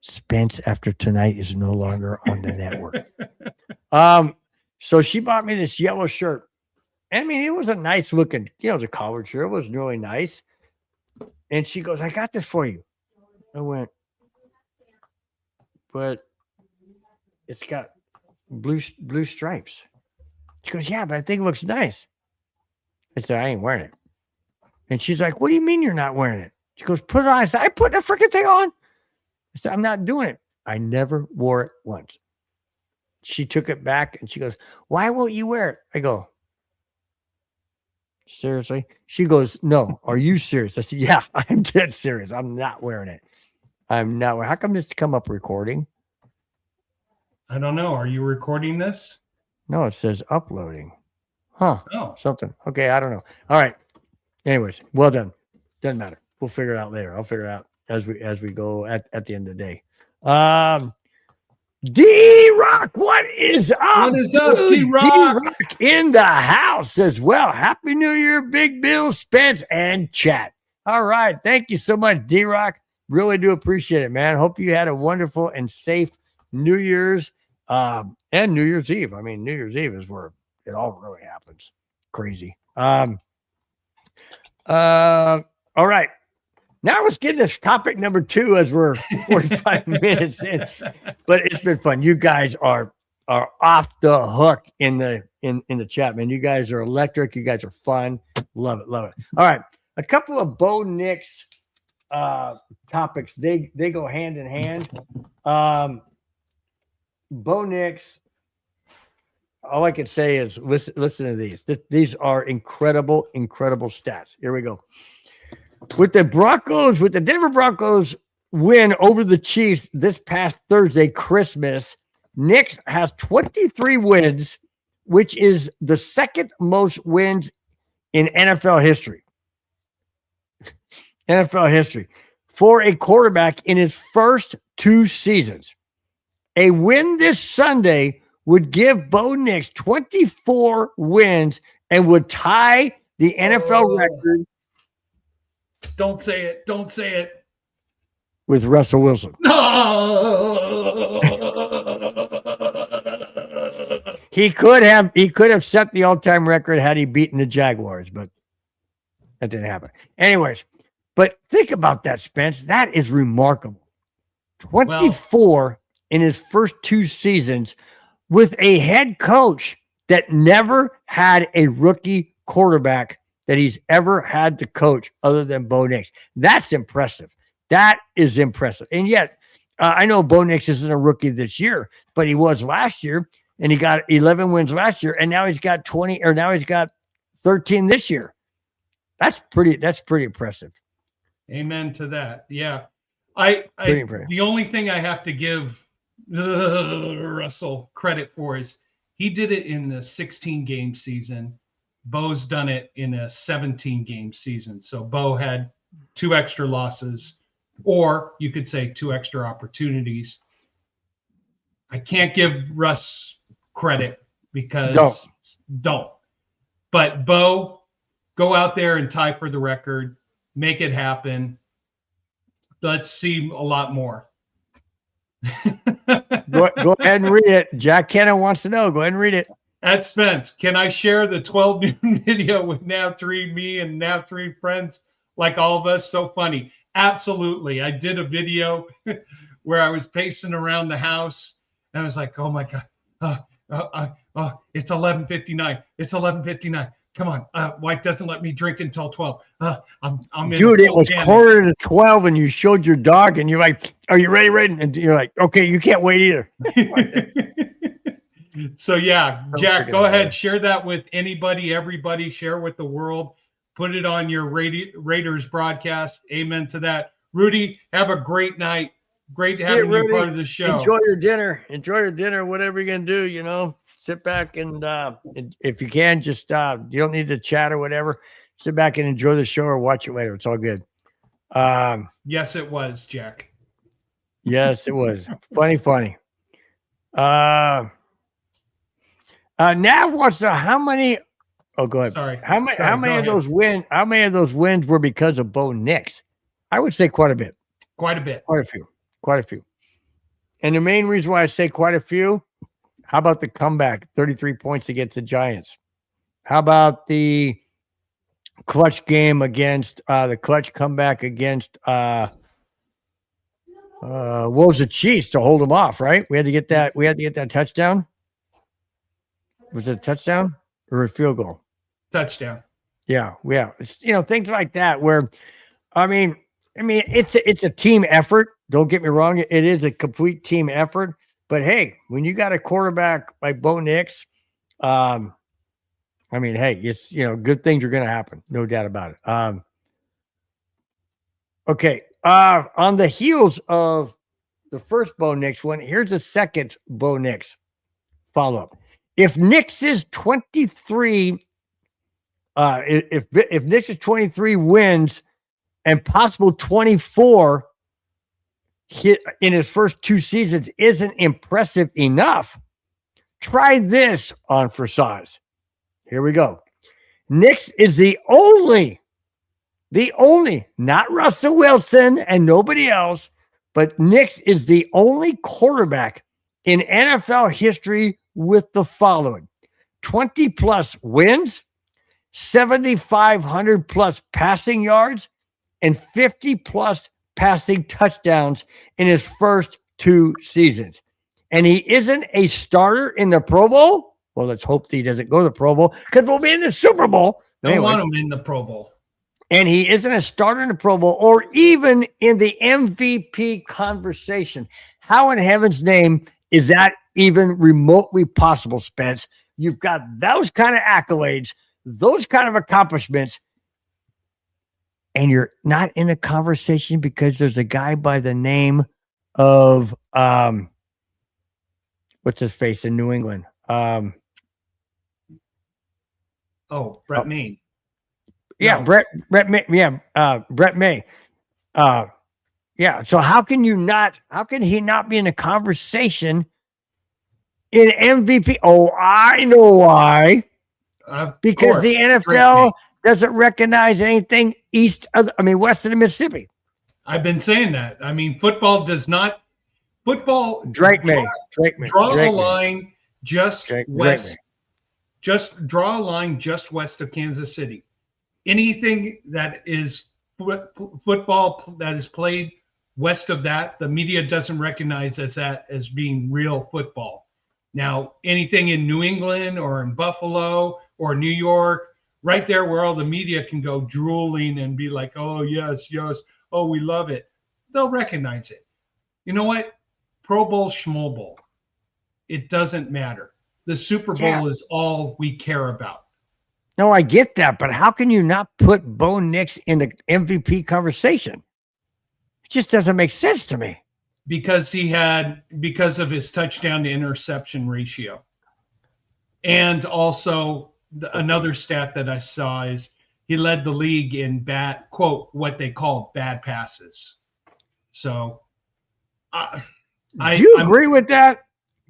Spence after tonight is no longer on the network. So she bought me this yellow shirt. I mean, it was a nice looking, it was a collared shirt. It was really nice. And she goes, I got this for you. I went, but it's got blue stripes. She goes, yeah, but I think it looks nice. I said, I ain't wearing it. And she's like, what do you mean you're not wearing it? She goes, put it on. I said, I put the freaking thing on. I said, I'm not doing it. I never wore it once. She took it back and she goes, why won't you wear it? I go, seriously? She goes, no, are you serious? I said, yeah, I'm dead serious. I'm not wearing it. I'm not wearing it. How come this come up recording? I don't know. Are you recording this? No, it says uploading. Huh. Oh. Something. Okay, I don't know. All right. Anyways, well done. Doesn't matter. We'll figure it out later. I'll figure it out as we go at the end of the day. D-Rock, what is up? What is up, D-Rock? D-Rock in the house as well. Happy New Year, Big Bill, Spence, and chat. All right. Thank you so much, D-Rock. Really do appreciate it, man. Hope you had a wonderful and safe New Year's and New Year's Eve. I mean, New Year's Eve is where it all really happens. Crazy. All right. Now let's get to topic number 2 as we're 45 minutes in. But it's been fun. You guys are off the hook in the chat, man. You guys are electric. You guys are fun. Love it. All right. A couple of Bo Nix topics. They go hand in hand. Bo Nix. All I can say is listen to these. These are incredible, incredible stats. Here we go. With the Denver Broncos win over the Chiefs this past Thursday, Christmas, Nix has 23 wins, which is the second most wins in NFL history. NFL history for a quarterback in his first 2 seasons. A win this Sunday would give Bo Nix 24 wins and would tie the NFL record. Don't say it. Don't say it. With Russell Wilson. He could have set the all-time record had he beaten the Jaguars, but that didn't happen. Anyways, but think about that, Spence. That is remarkable. 24 in his first 2 seasons with a head coach that never had a rookie quarterback that he's ever had to coach other than Bo Nix. That's impressive. That is impressive. And yet, I know Bo Nix isn't a rookie this year, but he was last year, and he got 11 wins last year, and now he's got 20, or now he's got 13 this year. That's pretty impressive. Amen to that. Yeah. The only thing I have to give Russell credit for is he did it in the 16-game season. Bo's done it in a 17-game season. So Bo had 2 extra losses, or you could say 2 extra opportunities. I can't give Russ credit because don't. But Bo, go out there and tie for the record, make it happen. Let's see a lot more. Go ahead and read it. Jack Cannon wants to know. Go ahead and read it. At Spence, can I share the 12 noon video with now 3 me and now 3 friends like all of us? So funny. Absolutely. I did a video where I was pacing around the house and I was like, oh my God. It's 11:59. It's 11:59. Come on. Wife doesn't let me drink until 12. I'm Dude, it was quarter to 12 and you showed your dog and you're like, are you ready? And you're like, okay, you can't wait either. So yeah, Jack, go ahead. Share that with anybody, everybody. Share with the world. Put it on your Raiders broadcast. Amen to that. Rudy, have a great night. Great having you part of the show. Enjoy your dinner. Whatever you're going to do, sit back and if you can, just you don't need to chat or whatever. Sit back and enjoy the show or watch it later. It's all good. Yes, it was, Jack. Yes, it was. Funny. Nav wants to know how many. Oh, go ahead. Sorry. How many of those wins were because of Bo Nix? I would say quite a bit. Quite a bit. Quite a few. And the main reason why I say quite a few, how about the comeback, 33 points against the Giants? How about the clutch game against the clutch comeback against what was the Chiefs to hold them off, right? We had to get that touchdown. Was it a touchdown or a field goal? Touchdown. Yeah. It's, things like that where, I mean, it's a team effort. Don't get me wrong. It is a complete team effort. But hey, when you got a quarterback like Bo Nix, hey, it's good things are going to happen, no doubt about it. Okay, on the heels of the first Bo Nix one, here's a second Bo Nix follow-up. If Nix is 23, if Nix is 23 wins and possible 24 hit in his first 2 seasons isn't impressive enough, try this on for size. Here we go. Nix is the only, not Russell Wilson and nobody else, but Nix is the only quarterback in NFL history with the following: 20 plus wins, 7,500 plus passing yards, and 50 plus passing touchdowns in his first 2 seasons. And he isn't a starter in the Pro Bowl. Well, let's hope that he doesn't go to the Pro Bowl because we'll be in the Super Bowl. Don't want him in the Pro Bowl. And he isn't a starter in the Pro Bowl or even in the MVP conversation. How in heaven's name is that even remotely possible, Spence. You've got those kind of accolades, those kind of accomplishments, and you're not in a conversation because there's a guy by the name of what's his face in New England? Brett May. Yeah, No. Brett May. Yeah, Brett May. Yeah. So how can he not be in a conversation in MVP? Oh, I know why. Because the NFL doesn't recognize anything west of the Mississippi. I've been saying that. I mean, football does not. Football. Draw a line just west. Just draw a line just west of Kansas City. Anything that is football that is played west of that, the media doesn't recognize as being real football. Now, anything in New England or in Buffalo or New York, right there where all the media can go drooling and be like, oh, yes, oh, we love it. They'll recognize it. You know what? Pro Bowl, Schmo Bowl. It doesn't matter. The Super Bowl is all we care about. No, I get that, but how can you not put Bo Nix in the MVP conversation? It just doesn't make sense to me. Because of his touchdown to interception ratio. And also another stat that I saw is he led the league in what they call bad passes. So do you agree with that?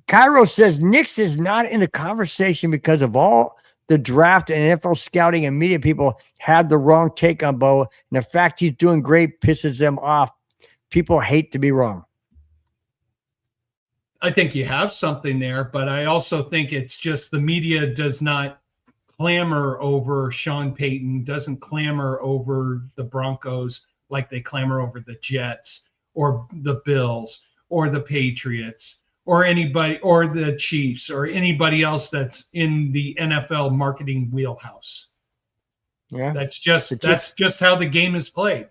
Cairo says Nix is not in the conversation because of all the draft and NFL scouting and media people had the wrong take on Bo. And the fact he's doing great pisses them off. People hate to be wrong. I think you have something there, but I also think it's just the media does not clamor over Sean Payton, doesn't clamor over the Broncos like they clamor over the Jets or the Bills or the Patriots or anybody or the Chiefs or anybody else that's in the NFL marketing wheelhouse. Yeah. That's just how the game is played.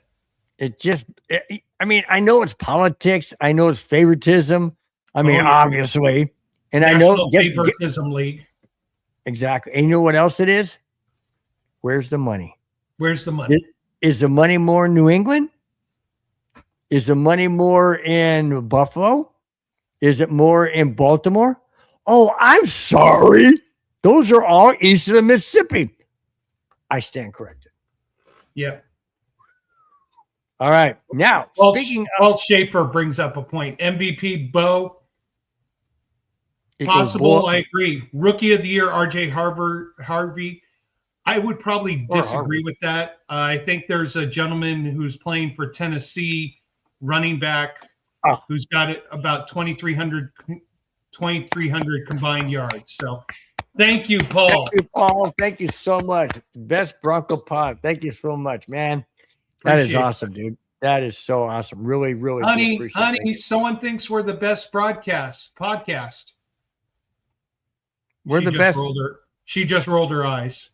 I know it's politics. I know it's favoritism. Obviously. And National I know favoritism league. Exactly. And you know what else it is? Where's the money? Where's the money? Is the money more in New England? Is the money more in Buffalo? Is it more in Baltimore? Oh, I'm sorry. Those are all east of the Mississippi. I stand corrected. Yeah. All right. Now, Walt Schaefer brings up a point. MVP Bo. Possible, I agree. Rookie of the year, RJ Harvey. I would probably disagree with that. I think there's a gentleman who's playing for Tennessee, running back, who's got about 2,300 combined yards. So thank you, Paul. Thank you, Paul. Thank you so much. Best Bronco pod. Thank you so much, man. That is awesome, dude. That is so awesome. Really, really honey, someone thinks we're the best podcast. We're the best. She just rolled her eyes.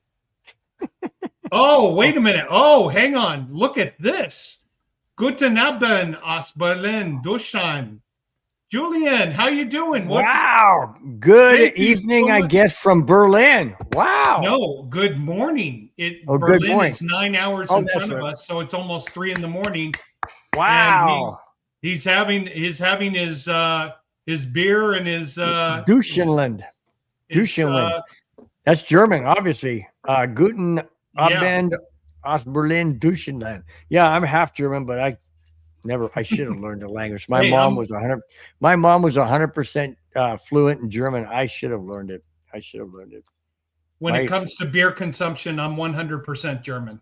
Oh, wait a minute. Oh, hang on. Look at this. Guten Abend aus Berlin, Deutschland. Julian, how you doing? Wow. Good evening, I guess, from Berlin. Wow. No, good morning. Berlin good morning. is 9 hours in front of us, so it's almost 3 a.m. Wow. He's having his beer and his Duschenland. That's German, obviously. Guten Abend aus Berlin, Duschenland. Yeah, I'm half German, but I should have learned the language. My mom was 100% fluent in German. I should have learned it. When it comes to beer consumption, I'm 100% German.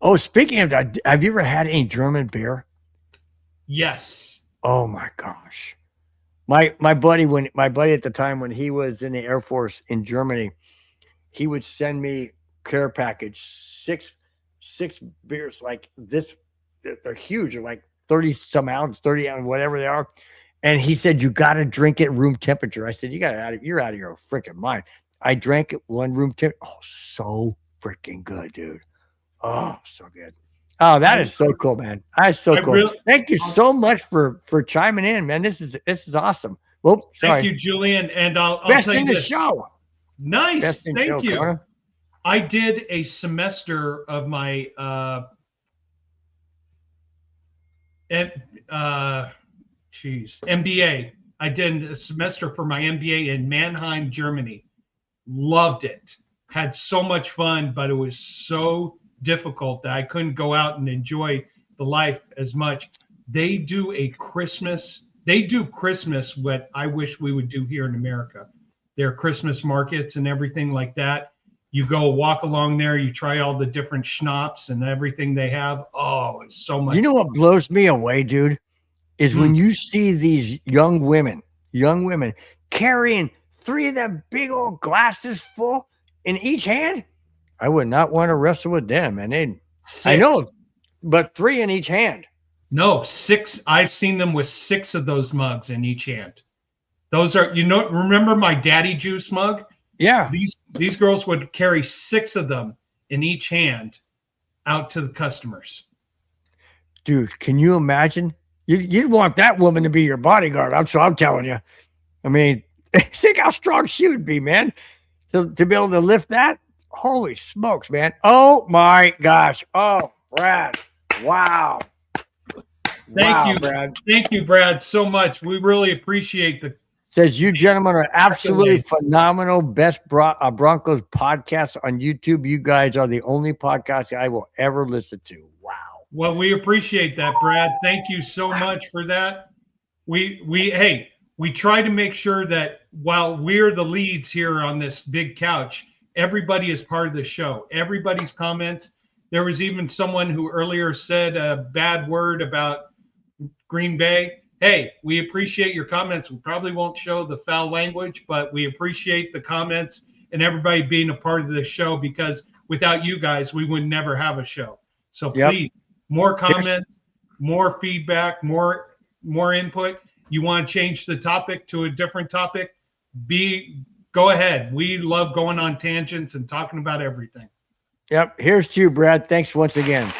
Oh, speaking of that, have you ever had any German beer? Yes. Oh my gosh. My buddy at the time when he was in the Air Force in Germany, he would send me care package six beers like this. They're huge. They're like 30 some ounce, 30 ounce, whatever they are. And he said, you got to drink it room temperature. I said, you're out of your freaking mind. I drank it room temperature. Oh, so freaking good, dude. Oh, so good. Oh, that is so cool, man. That's so I cool. really, Thank you so much for chiming in, man. This is awesome. Well, thank sorry. you, Julian. And I'll Best tell in you the this. show. Best Nice. in Thank show, you. Connor. I did a semester of my MBA. I did a semester for my MBA in Mannheim, Germany. Loved it. Had so much fun, but it was so difficult that I couldn't go out and enjoy the life as much. They do Christmas what I wish we would do here in America. Their Christmas markets and everything like that. You go walk along there, you try all the different schnapps and everything they have. Oh, it's so much. You know what blows me away, dude, is when you see these young women carrying 3 of them big old glasses full in each hand. I would not want to wrestle with them. And I know, but 3 in each hand. No, 6. I've seen them with 6 of those mugs in each hand. Those are, remember my daddy juice mug? Yeah. These girls would carry 6 of them in each hand out to the customers. Dude, can you imagine? You'd want that woman to be your bodyguard. I'm telling you. I mean, think how strong she would be, man. To be able to lift that. Holy smokes, man. Oh my gosh. Oh, Brad. Wow. Thank you, Brad. Thank you, Brad, so much. We really appreciate the. Says you gentlemen are absolutely phenomenal. Best Broncos podcast on YouTube. You guys are the only podcast I will ever listen to. Wow. Well, we appreciate that, Brad. Thank you so much for that. We try to make sure that while we're the leads here on this big couch, everybody is part of the show. Everybody's comments. There was even someone who earlier said a bad word about Green Bay. Hey, we appreciate your comments. We probably won't show the foul language, but we appreciate the comments and everybody being a part of the show, because without you guys, we would never have a show. So please, more comments, more feedback, more input. You want to change the topic to a different topic? Go ahead. We love going on tangents and talking about everything. Yep. Here's to you, Brad. Thanks once again.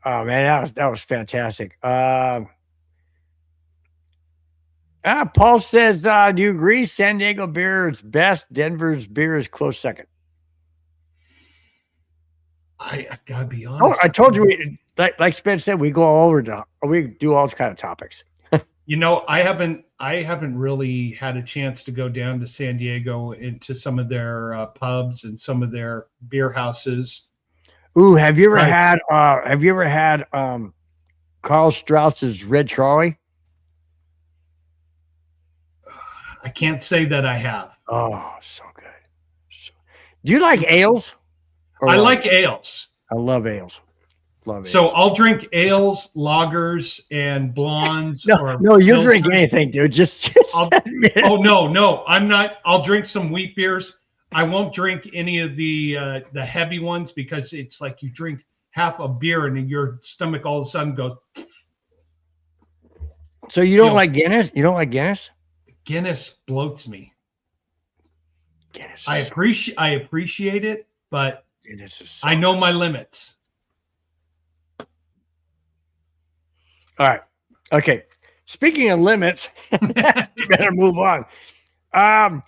Oh man, that was fantastic. Paul says, do you agree San Diego beer is best? Denver's beer is close second. I gotta be honest. Oh, I told you, like Spence said, we do all kind of topics. I haven't really had a chance to go down to San Diego into some of their pubs and some of their beer houses. Ooh, have you ever had Carl Strauss's Red Charlie? I can't say that I have. Oh, so good. Do you like ales? I like ales. I love ales. So I'll drink ales, lagers, and blondes. No, you'll drink anything, dude. No, I'm not. I'll drink some wheat beers. I won't drink any of the heavy ones, because it's like you drink half a beer and your stomach all of a sudden goes. So you don't like Guinness? You don't like Guinness? Guinness bloats me. Guinness. I appreciate it, but Guinness is I know my limits. All right. Okay. Speaking of limits, you better move on.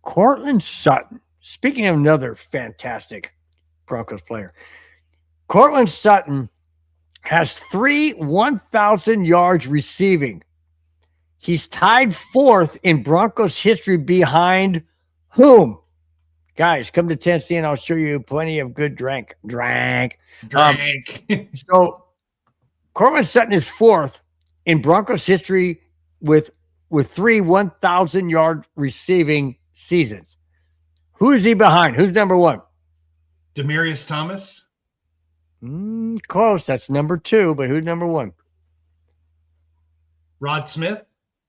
Cortland Sutton. Speaking of another fantastic Broncos player, Cortland Sutton has 3 1,000 yards receiving. He's tied 4th in Broncos history behind whom? Guys, come to Tennessee and I'll show you plenty of good drink. So Cortland Sutton is 4th in Broncos history with 3 1,000-yard receiving seasons. Who is he behind? Who's number 1? Demaryius Thomas. Close. That's number 2, but who's number 1? Rod Smith.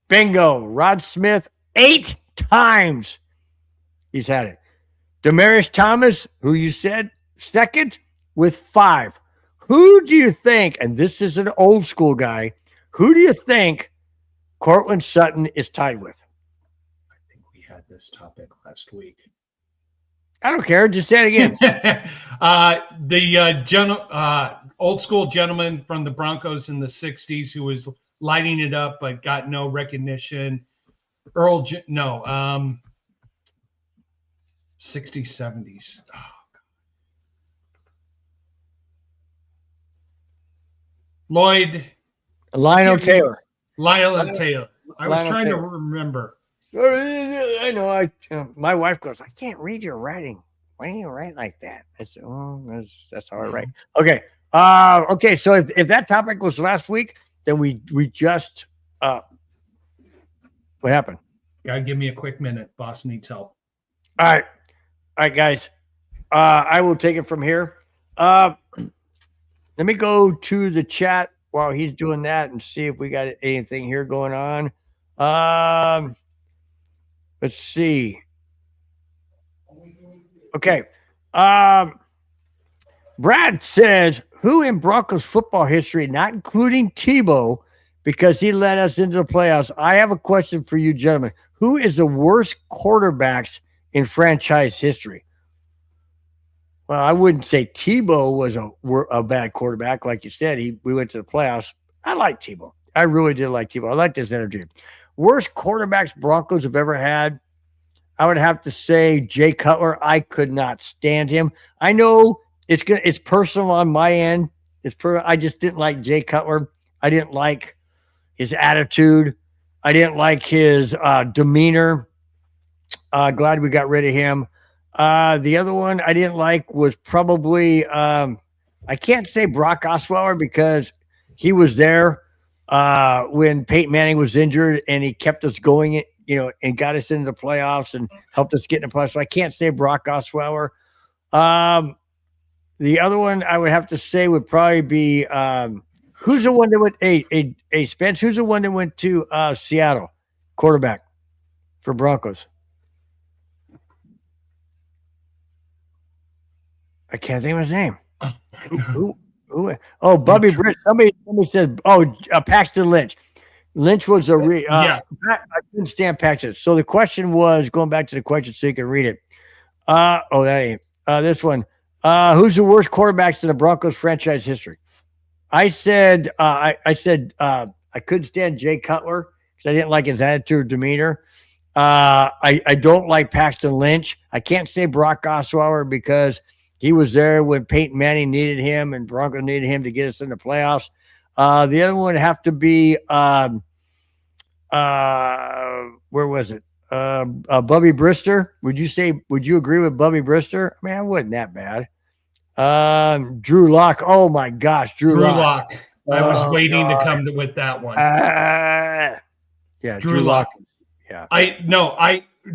Bingo. Rod Smith 8 times he's had it. Demaryius Thomas, who you said, 2nd with 5. Who do you think, and this is an old school guy, who do you think Cortland Sutton is tied with? I think we had this topic last week. I don't care. Just say it again. Old school gentleman from the Broncos in the 60s who was lighting it up but got no recognition. 60s, 70s. Oh. Lionel Taylor. Lionel Taylor. I was trying to remember. I know. My wife goes, I can't read your writing. Why do you write like that? I said, oh, that's how I write. Okay. Okay. So if that topic was last week, then we just what happened? Gotta give me a quick minute. Boss needs help. All right, guys. I will take it from here. Let me go to the chat while he's doing that and see if we got anything here going on. Let's see. Okay. Brad says, who in Broncos football history, not including Tebow, because he led us into the playoffs? I have a question for you, gentlemen. Who is the worst quarterbacks in franchise history? Well, I wouldn't say Tebow was a bad quarterback. Like you said, we went to the playoffs. I like Tebow. I really did like Tebow. I like his energy. Worst quarterbacks Broncos have ever had, I would have to say Jay Cutler. I could not stand him. I know it's personal on my end. I just didn't like Jay Cutler. I didn't like his attitude. I didn't like his demeanor. Glad we got rid of him. The other one I didn't like was probably I can't say Brock Osweiler because he was there when Peyton Manning was injured and he kept us going, and got us into the playoffs and helped us get in the playoffs. So I can't say Brock Osweiler. The other one I would have to say would probably be who's the one that went a Spence? Who's the one that went to Seattle, quarterback for Broncos? I can't think of his name. Who? Oh, Bubby Britt. Somebody said, Paxton Lynch. Lynch was I couldn't stand Paxton. So the question was, going back to the question so you can read it. That ain't this one. Who's the worst quarterbacks in the Broncos franchise history? I said I couldn't stand Jay Cutler because I didn't like his attitude or demeanor. I don't like Paxton Lynch. I can't say Brock Osweiler because he was there when Peyton Manning needed him and Broncos needed him to get us in the playoffs. The other one would have to be where was it? Bubby Brister. Would you agree with Bubby Brister? I mean, I wasn't that bad. Drew Lock. Oh my gosh, Drew Lock. I was waiting to come with that one. Yeah, Drew Lock. Yeah.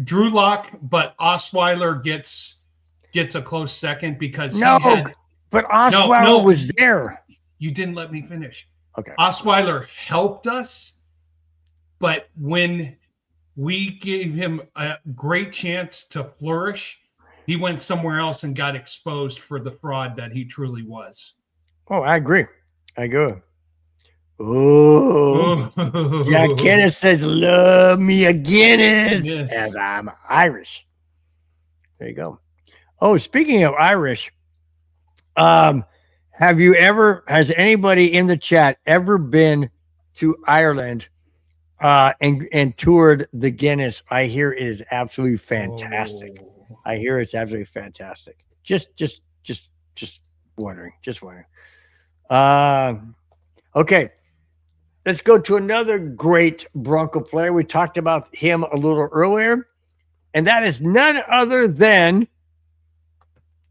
Drew Lock, but Osweiler gets a close second because but Osweiler was there. You didn't let me finish. Okay. Osweiler helped us, but when we gave him a great chance to flourish, he went somewhere else and got exposed for the fraud that he truly was. Oh, I agree. Oh, Jack Kenneth says, love me a Guinness, as I'm Irish. There you go. Oh, speaking of Irish, has anybody in the chat ever been to Ireland and toured the Guinness? I hear it is absolutely fantastic. I hear it's absolutely fantastic. Just wondering. Okay. Let's go to another great Bronco player. We talked about him a little earlier, and that is none other than,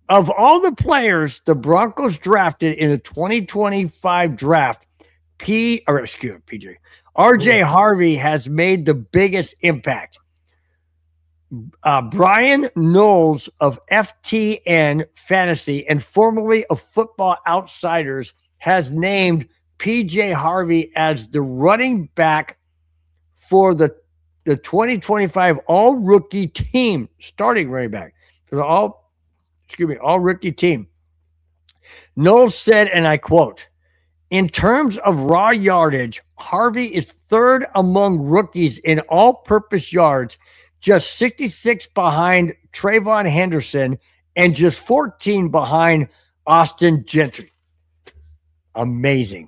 of all the players the Broncos drafted in the 2025 draft, RJ Harvey has made the biggest impact. Brian Knowles of FTN Fantasy and formerly of Football Outsiders has named PJ Harvey as the running back for the 2025 all-rookie team, starting running back for the all-rookie team. Knowles said, and I quote, "In terms of raw yardage, Harvey is third among rookies in all-purpose yards, just 66 behind Trayvon Henderson, and just 14 behind Austin Gentry. Amazing.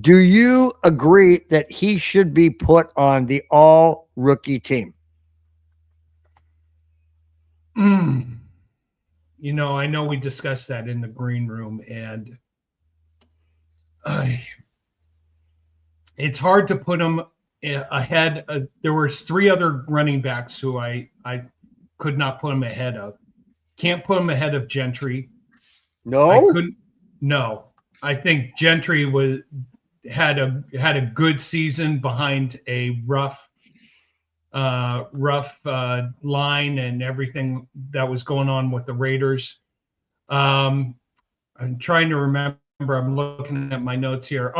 Do you agree that he should be put on the all-rookie team? You know, I know we discussed that in the green room, and it's hard to put him ahead. There were 3 other running backs who I could not put him ahead of. Can't put him ahead of Gentry. No, I couldn't. No, I think Gentry had a good season behind a rough line and everything that was going on with the Raiders. I'm trying to remember. I'm looking at my notes here.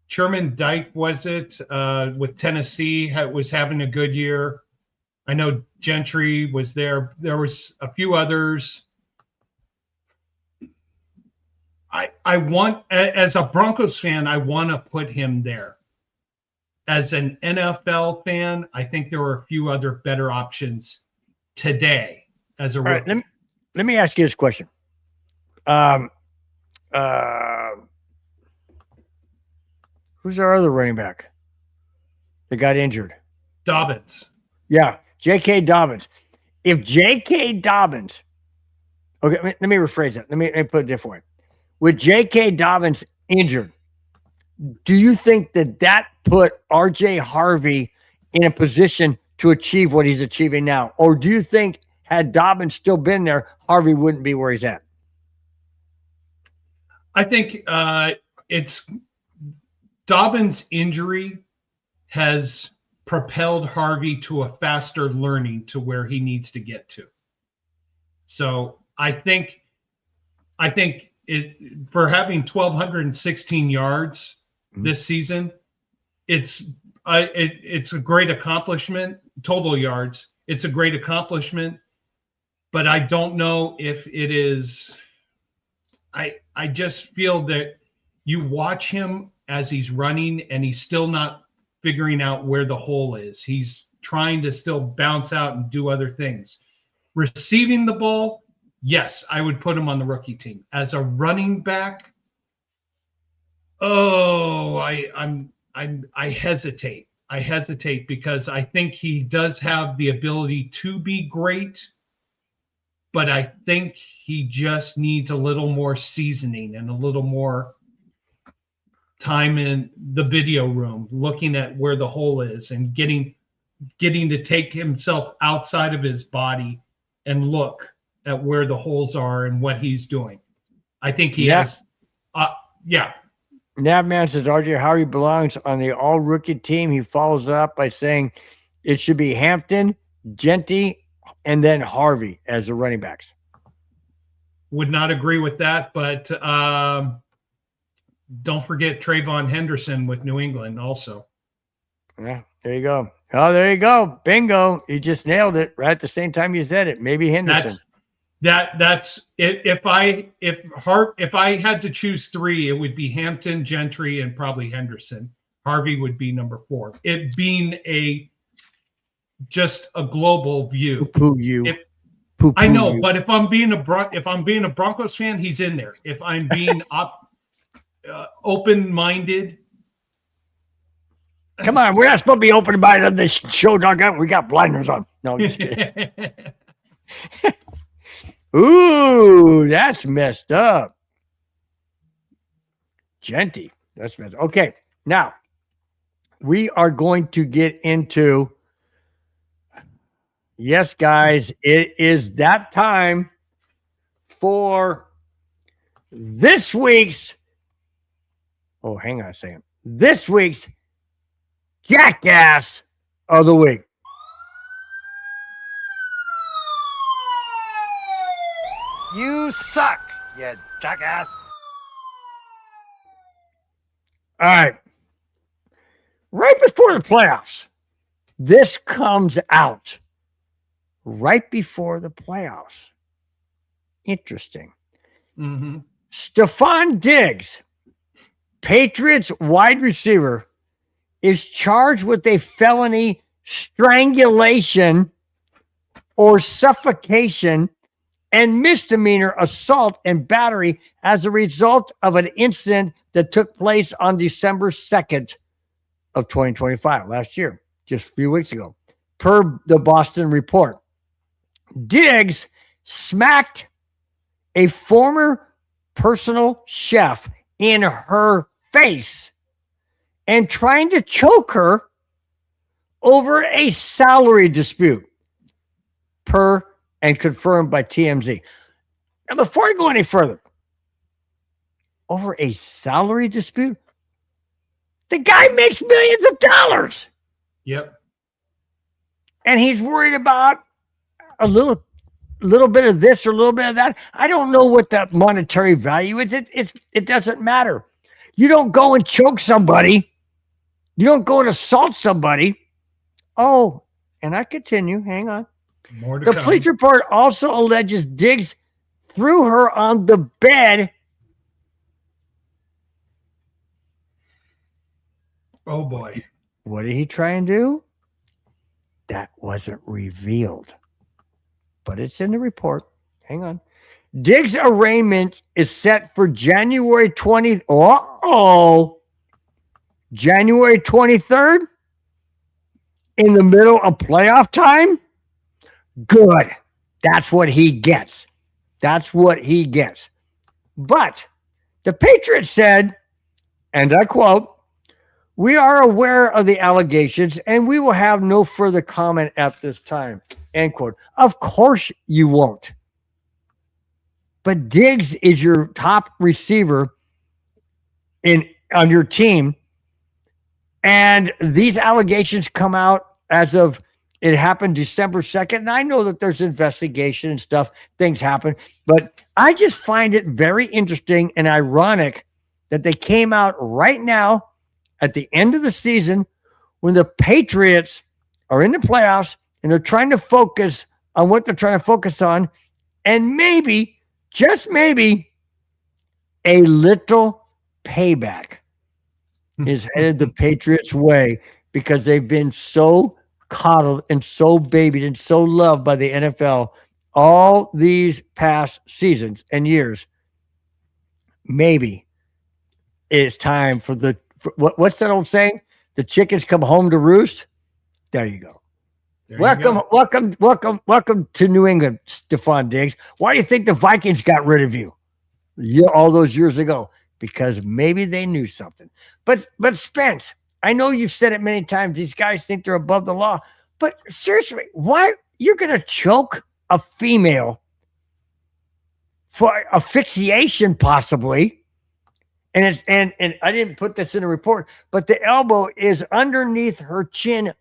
Sherman Dyke, was it, with Tennessee, was having a good year. I know Gentry was there. There was a few others. I want, as a Broncos fan, I want to put him there. As an NFL fan, I think there were a few other better options today as a rookie. All right, let me ask you this question. Who's our other running back that got injured? Dobbins. Yeah, J.K. Dobbins. If J.K. Dobbins, okay, let me rephrase that. Let me put it a different way. With J.K. Dobbins injured, do you think that put R.J. Harvey in a position to achieve what he's achieving now? Or do you think had Dobbins still been there, Harvey wouldn't be where he's at? I think it's Dobbins' injury has propelled Harvey to a faster learning to where he needs to get to. So I think it, for having 1,216 yards this season, it's a great accomplishment. Total yards, it's a great accomplishment, but I don't know if it is. I just feel that you watch him as he's running and he's still not figuring out where the hole is. He's trying to still bounce out and do other things. Receiving the ball, yes, I would put him on the rookie team. As a running back, I hesitate. I hesitate because I think he does have the ability to be great, but I think he just needs a little more seasoning and a little more time in the video room, looking at where the hole is and getting to take himself outside of his body and look at where the holes are and what he's doing. I think he has. Nabman says R.J. Harvey belongs on the all-rookie team. He follows up by saying it should be Hampton, Genty, and then Harvey as the running backs. Would not agree with that, but don't forget Trayvon Henderson with New England also. Yeah, there you go. Oh, there you go. Bingo. You just nailed it right at the same time you said it. Maybe Henderson. That's it. If I had to choose 3, it would be Hampton, Gentry, and probably Henderson. Harvey would be number 4. It being just a global view. I know, but if I'm being a Broncos fan, he's in there. If I'm being open-minded. Come on, we're not supposed to be open-minded on this show, doggone. We got blinders on. No, I'm just kidding. Ooh, that's messed up. Genty, that's messed up. Okay, now we are going to get into. Yes, guys, it is that time for this week's. Oh, hang on a second. This week's Jackass of the Week. You suck, you jackass. All right. Right before the playoffs, this comes out. Right before the playoffs. Interesting. Mm-hmm. Stephon Diggs, Patriots wide receiver, is charged with a felony strangulation, or suffocation, and misdemeanor assault and battery as a result of an incident that took place on December 2nd of 2025, last year, just a few weeks ago, per the Boston Report. Diggs smacked a former personal chef in her face and trying to choke her over a salary dispute, per and confirmed by TMZ. Now, before I go any further, over a salary dispute? The guy makes millions of dollars. Yep. And he's worried about a little bit of this or a little bit of that. I don't know what the monetary value is. It doesn't matter. You don't go and choke somebody. You don't go and assault somebody. Oh, and I continue. Hang on. More to the come. police report also alleges Diggs threw her on the bed. Oh, boy. What did he try and do? That wasn't revealed. But it's in the report. Hang on. Diggs' arraignment is set for January 20th. January 23rd? In the middle of playoff time? Good. That's what he gets. That's what he gets. But the Patriots said, and I quote, "We are aware of the allegations and we will have no further comment at this time." End quote. Of course you won't. But Diggs is your top receiver on your team. And these allegations come out as of, it happened December 2nd. And I know that there's investigation and stuff, things happen. But I just find it very interesting and ironic that they came out right now at the end of the season when the Patriots are in the playoffs and they're trying to focus on what they're trying to focus on. And maybe, just maybe, a little payback is headed the Patriots' way because they've been so coddled and so babied and so loved by the NFL all these past seasons and years. Maybe it's time for what's that old saying? The chickens come home to roost. There you go. Welcome to New England, Stephon Diggs. Why do you think the Vikings got rid of you all those years ago? Because maybe they knew something. But Spence, I know you've said it many times. These guys think they're above the law. But seriously, why you're going to choke a female for asphyxiation possibly? And I didn't put this in the report, but the elbow is underneath her chin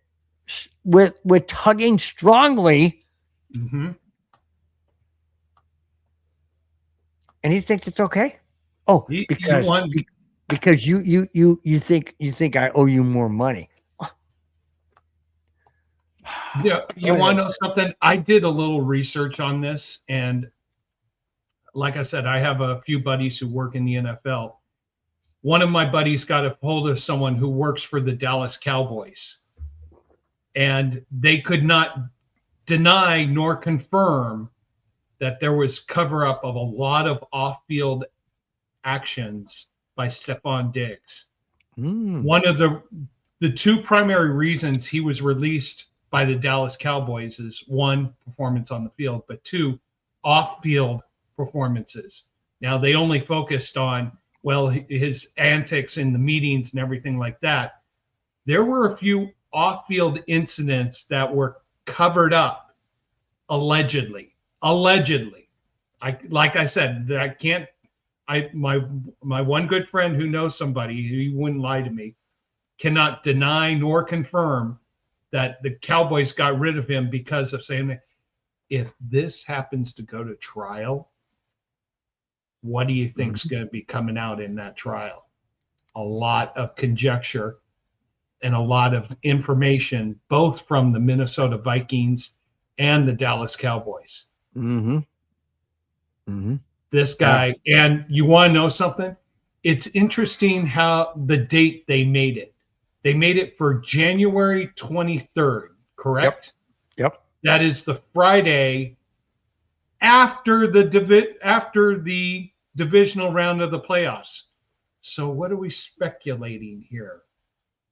with tugging strongly. Mm-hmm. And he thinks it's okay. Oh, because you think I owe you more money. Yeah, you want to know something? I did a little research on this, and like I said, I have a few buddies who work in the NFL. One of my buddies got a hold of someone who works for the Dallas Cowboys, and they could not deny nor confirm that there was cover-up of a lot of off-field actions by Stephon Diggs. One of the two primary reasons he was released by the Dallas Cowboys is one, performance on the field, but two, off-field performances. Now, they only focused on, well, his antics in the meetings and everything like that. There were a few off-field incidents that were covered up, allegedly. Like I said, that I can't. My one good friend who knows somebody, he wouldn't lie to me, cannot deny nor confirm that the Cowboys got rid of him because of saying that if this happens to go to trial, what do you think's going to be coming out in that trial? A lot of conjecture and a lot of information, both from the Minnesota Vikings and the Dallas Cowboys. Mm-hmm. Mm-hmm. This guy, and you want to know something? It's interesting how the date they made it. They made it for January 23rd. correct? Yep. That is the Friday after the divisional round of the playoffs. So what are we speculating here?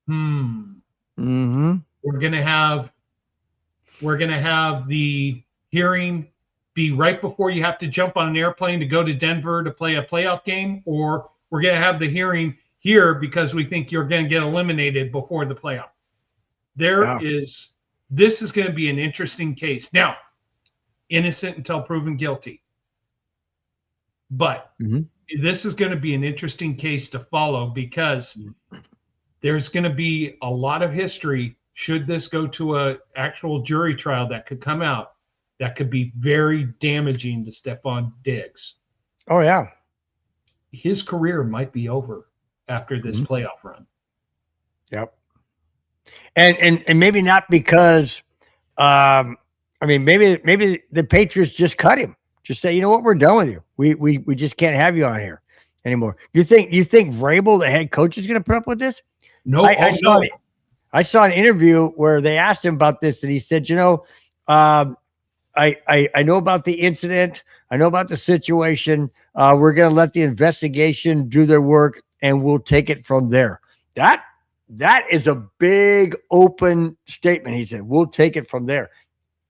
Mm-hmm. We're gonna have the hearing be right before you have to jump on an airplane to go to Denver to play a playoff game, or we're gonna have the hearing here because we think you're gonna get eliminated before the playoff. This is going to be an interesting case. Now, innocent until proven guilty. But this is going to be an interesting case to follow because there's going to be a lot of history should this go to an actual jury trial that could come out that could be very damaging to Stephon Diggs. Oh, yeah. His career might be over after this playoff run. Yep. And maybe not because maybe the Patriots just cut him. Just say, you know what, we're done with you. We just can't have you on here anymore. You think Vrabel, the head coach, is going to put up with this? No, I saw an interview where they asked him about this, and he said, I know about the incident. I know about the situation. We're going to let the investigation do their work, and we'll take it from there. That is a big open statement. He said, we'll take it from there.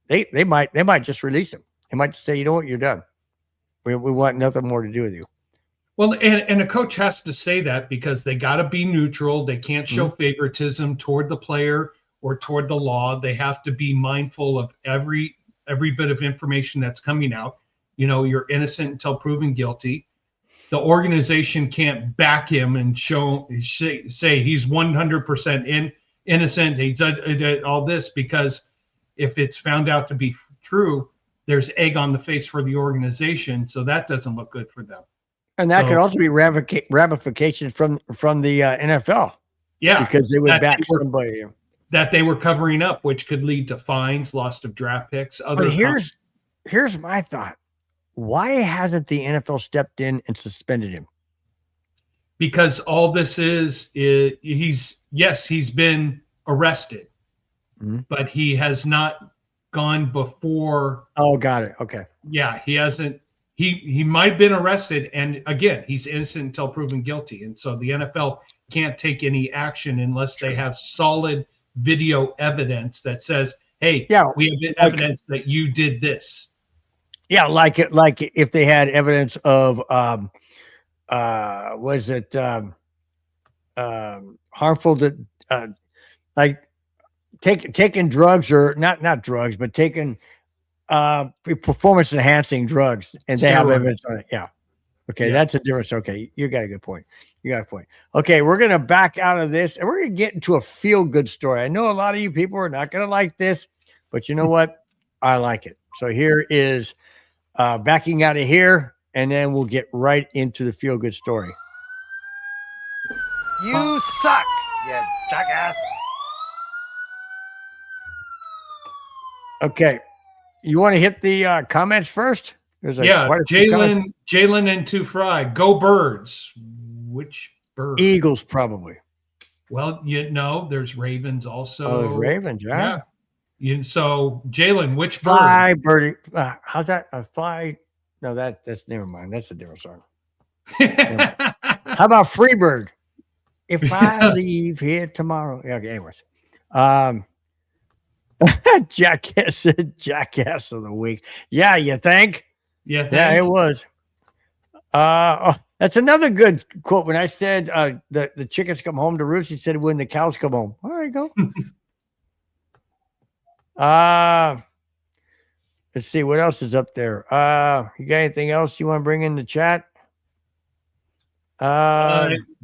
They might just release him. They might just say, you know what, you're done. We want nothing more to do with you. Well, and a coach has to say that because they got to be neutral. They can't show favoritism toward the player or toward the law. They have to be mindful of every bit of information that's coming out. You're innocent until proven guilty. The organization can't back him and say he's 100% innocent. He did all this because if it's found out to be true, there's egg on the face for the organization. So that doesn't look good for them. And that could also be ramifications from the NFL. Yeah, because they would back somebody that they were covering up, which could lead to fines, loss of draft picks. But here's my thought. Why hasn't the NFL stepped in and suspended him? Because all this is he's been arrested, but he has not gone before. Oh, got it. Okay. Yeah, he hasn't. He might have been arrested, and again, he's innocent until proven guilty, and so the NFL can't take any action unless they have solid video evidence that says, "Hey, we have evidence that you did this." Yeah, like if they had evidence of harmful to like taking drugs or not drugs, but taking performance enhancing drugs, and they have evidence on it. Yeah. Okay, that's a difference. Okay, you got a good point. Okay, we're gonna back out of this and we're gonna get into a feel good story. I know a lot of you people are not gonna like this, but you know what? I like it. So here is backing out of here, and then we'll get right into the feel good story. You suck, you jackass. Okay. You want to hit the comments first? Jalen and Two Fry. Go Birds. Which bird? Eagles, probably. Well, there's Ravens also. Oh, Ravens, yeah. So Jalen, which bird? Fly, birdie. How's that? A fly? No, that's never mind. That's a different song. How about Freebird? If I leave here tomorrow. Yeah, okay, anyways. Jackass of the week. Yeah, you think? Yeah, it was. That's another good quote. When I said the chickens come home to roost, he said when the cows come home. All right, go. Let's see what else is up there. You got anything else you want to bring in the chat?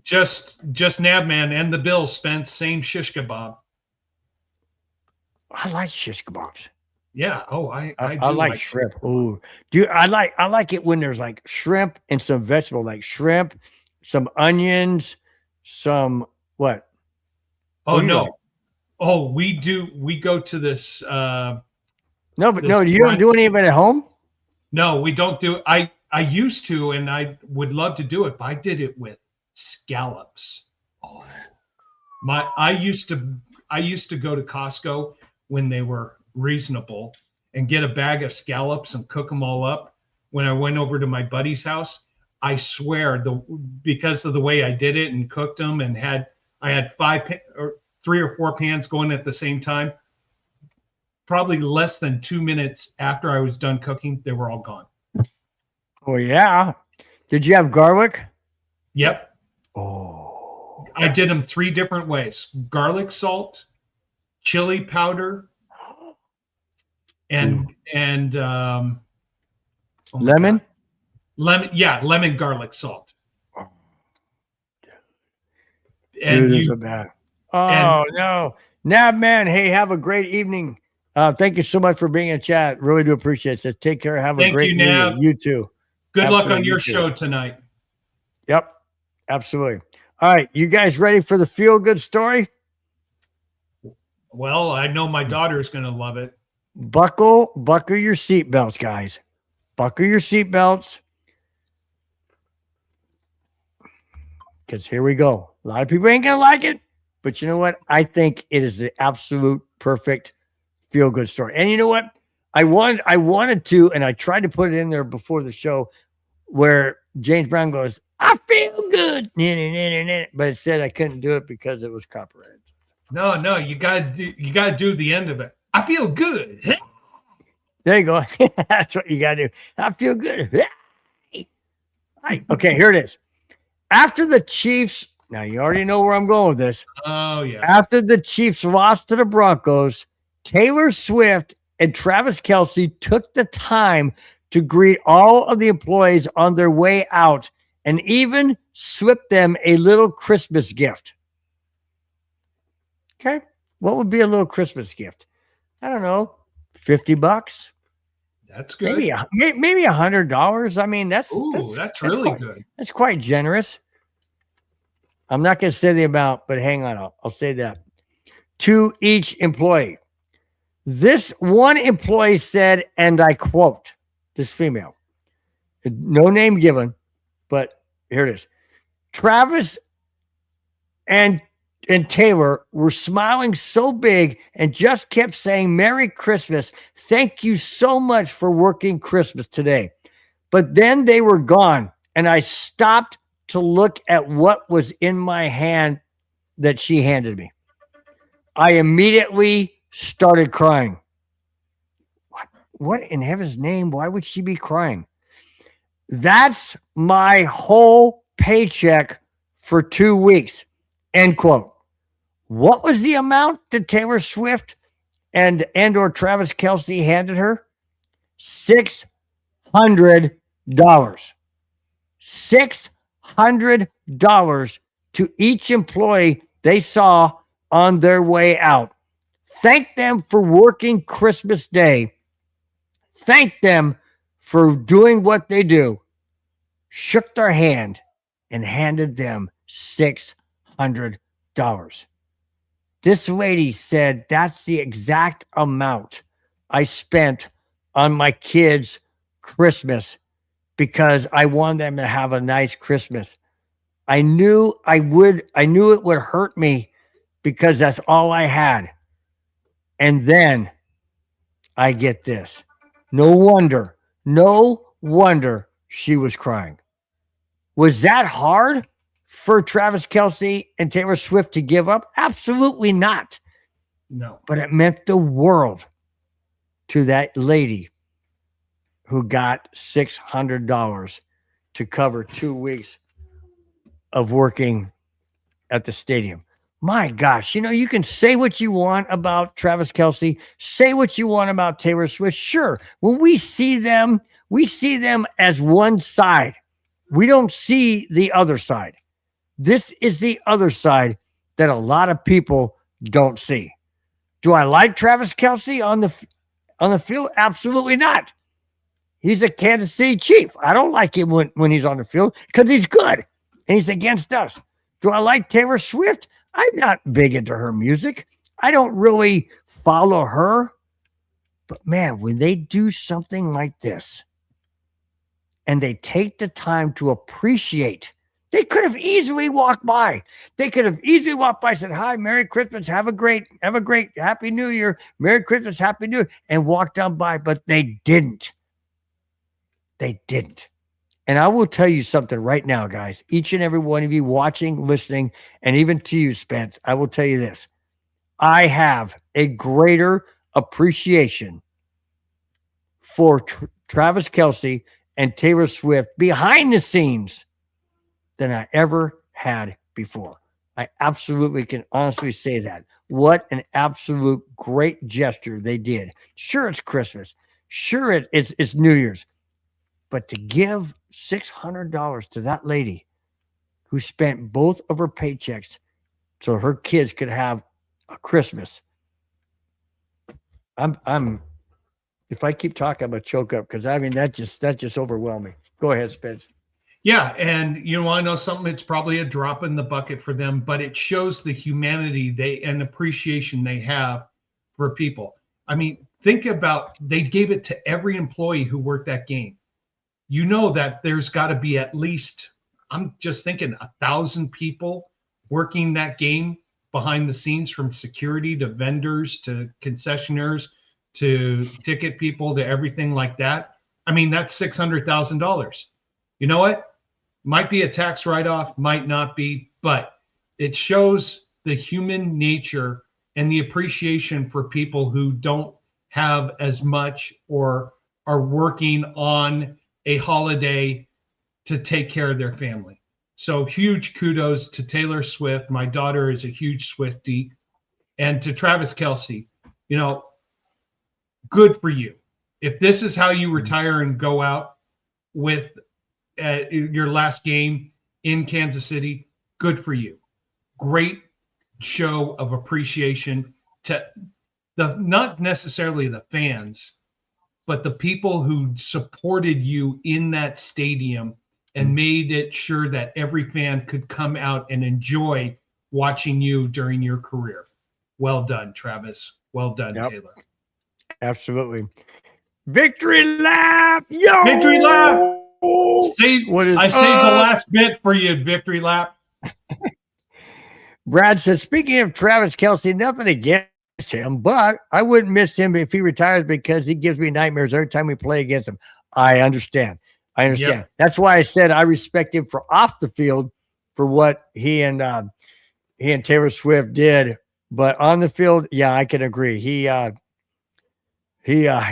Just Nabman and the Bills spent same shish kebab. I like shish kebabs. Yeah. Oh, I like shrimp. Oh, I like it when there's like shrimp and some vegetable, like shrimp, some onions, some what? Oh no. Like? Oh, we do. We go to this. No, but no, you don't do any of it at home? No, we don't do. I used to, and I would love to do it, but I did it with scallops. Oh, I used to go to Costco when they were reasonable and get a bag of scallops and cook them all up. When I went over to my buddy's house, I swear because of the way I did it and cooked them and I had 3 or 4 pans going at the same time. Probably less than 2 minutes after I was done cooking, they were all gone. Oh yeah. Did you have garlic? Yep. Oh. I did them 3 different ways: garlic salt, chili powder, and lemon. Lemon garlic salt. And dude, so bad. Oh no, Nab man. Hey, have a great evening. Thank you so much for being in chat. Really do appreciate it. Take care. Have a great evening. You too. Good luck on your show tonight. Yep, absolutely. All right, you guys ready for the feel good story? Well, I know my daughter's going to love it. Buckle your seatbelts, guys. Buckle your seatbelts. Because here we go. A lot of people ain't going to like it, but you know what? I think it is the absolute perfect feel good story. And you know what? I wanted to, and I tried to put it in there before the show, where James Brown goes, "I feel good," but it said I couldn't do it because it was copyrighted. No, you gotta do the end of it. I feel good. There you go. That's what you gotta do. I feel good. Okay, here it is. After the Chiefs, now you already know where I'm going with this. Oh yeah. After the Chiefs lost to the Broncos, Taylor Swift and Travis Kelce took the time to greet all of the employees on their way out and even slipped them a little Christmas gift. Okay. What would be a little Christmas gift? I don't know. $50. That's good. Maybe $100. I mean, that's really good. That's quite generous. I'm not going to say the amount, but hang on. I'll say that. To each employee. This one employee said, and I quote, this female, no name given, but here it is. Travis and Taylor were smiling so big and just kept saying, "Merry Christmas. Thank you so much for working Christmas today." But then they were gone, and I stopped to look at what was in my hand that she handed me. I immediately started crying. What in heaven's name? Why would she be crying? That's my whole paycheck for 2 weeks. End quote. What was the amount that Taylor Swift and or Travis Kelce handed her? $600. $600 to each employee they saw on their way out. Thank them for working Christmas Day. Thank them for doing what they do. Shook their hand and handed them $600. This lady said that's the exact amount I spent on my kids' Christmas because I wanted them to have a nice Christmas. I knew it would hurt me because that's all I had. And then I get this. No wonder she was crying. Was that hard for Travis Kelce and Taylor Swift to give up? Absolutely not. No. But it meant the world to that lady who got $600 to cover 2 weeks of working at the stadium. My gosh, you can say what you want about Travis Kelce, say what you want about Taylor Swift. Sure, when we see them as one side. We don't see the other side. This is the other side that a lot of people don't see. Do I like Travis Kelce on the field? Absolutely not. He's a Kansas City Chief. I don't like him when he's on the field because he's good and he's against us. Do I like Taylor Swift? I'm not big into her music. I don't really follow her. But man, when they do something like this and they take the time to appreciate They could have easily walked by. They could have easily walked by and said, "Hi, Merry Christmas. Have a great, Happy New Year. Merry Christmas, Happy New Year," and walked on by, but they didn't. They didn't. And I will tell you something right now, guys. Each and every one of you watching, listening, and even to you, Spence, I will tell you this. I have a greater appreciation for Travis Kelce and Taylor Swift behind the scenes than I ever had before. I absolutely can honestly say that. What an absolute great gesture they did. Sure, it's Christmas. Sure, it's New Year's. But to give $600 to that lady who spent both of her paychecks so her kids could have a Christmas, I'm if I keep talking, I'm gonna choke up because I mean that just overwhelmed me. Go ahead, Spence. Yeah, and you know, I know something. It's probably a drop in the bucket for them, but it shows the humanity and appreciation they have for people. I mean, think about they gave it to every employee who worked that game. You know that there's got to be at least, I'm just thinking, 1,000 people working that game behind the scenes, from security to vendors to concessionaires to ticket people to everything like that. I mean, that's $600,000. You know what? Might be a tax write-off, might not be, but it shows the human nature and the appreciation for people who don't have as much or are working on a holiday to take care of their family. So huge kudos to Taylor Swift. My daughter is a huge Swiftie. And to Travis Kelce, you know, good for you. If this is how you retire and go out with your last game in Kansas City, good for you. Great show of appreciation to not necessarily the fans, but the people who supported you in that stadium and made it sure that every fan could come out and enjoy watching you during your career. Well done, Travis. Well done, Taylor. Absolutely. Victory lap. Yo! Victory lap. I saved the last bit for you, victory lap. Brad says, speaking of Travis Kelce, nothing against him, but I wouldn't miss him if he retires because he gives me nightmares every time we play against him. I understand. Yep. That's why I said I respect him for off the field for what he and Taylor Swift did, but on the field, yeah, I can agree. He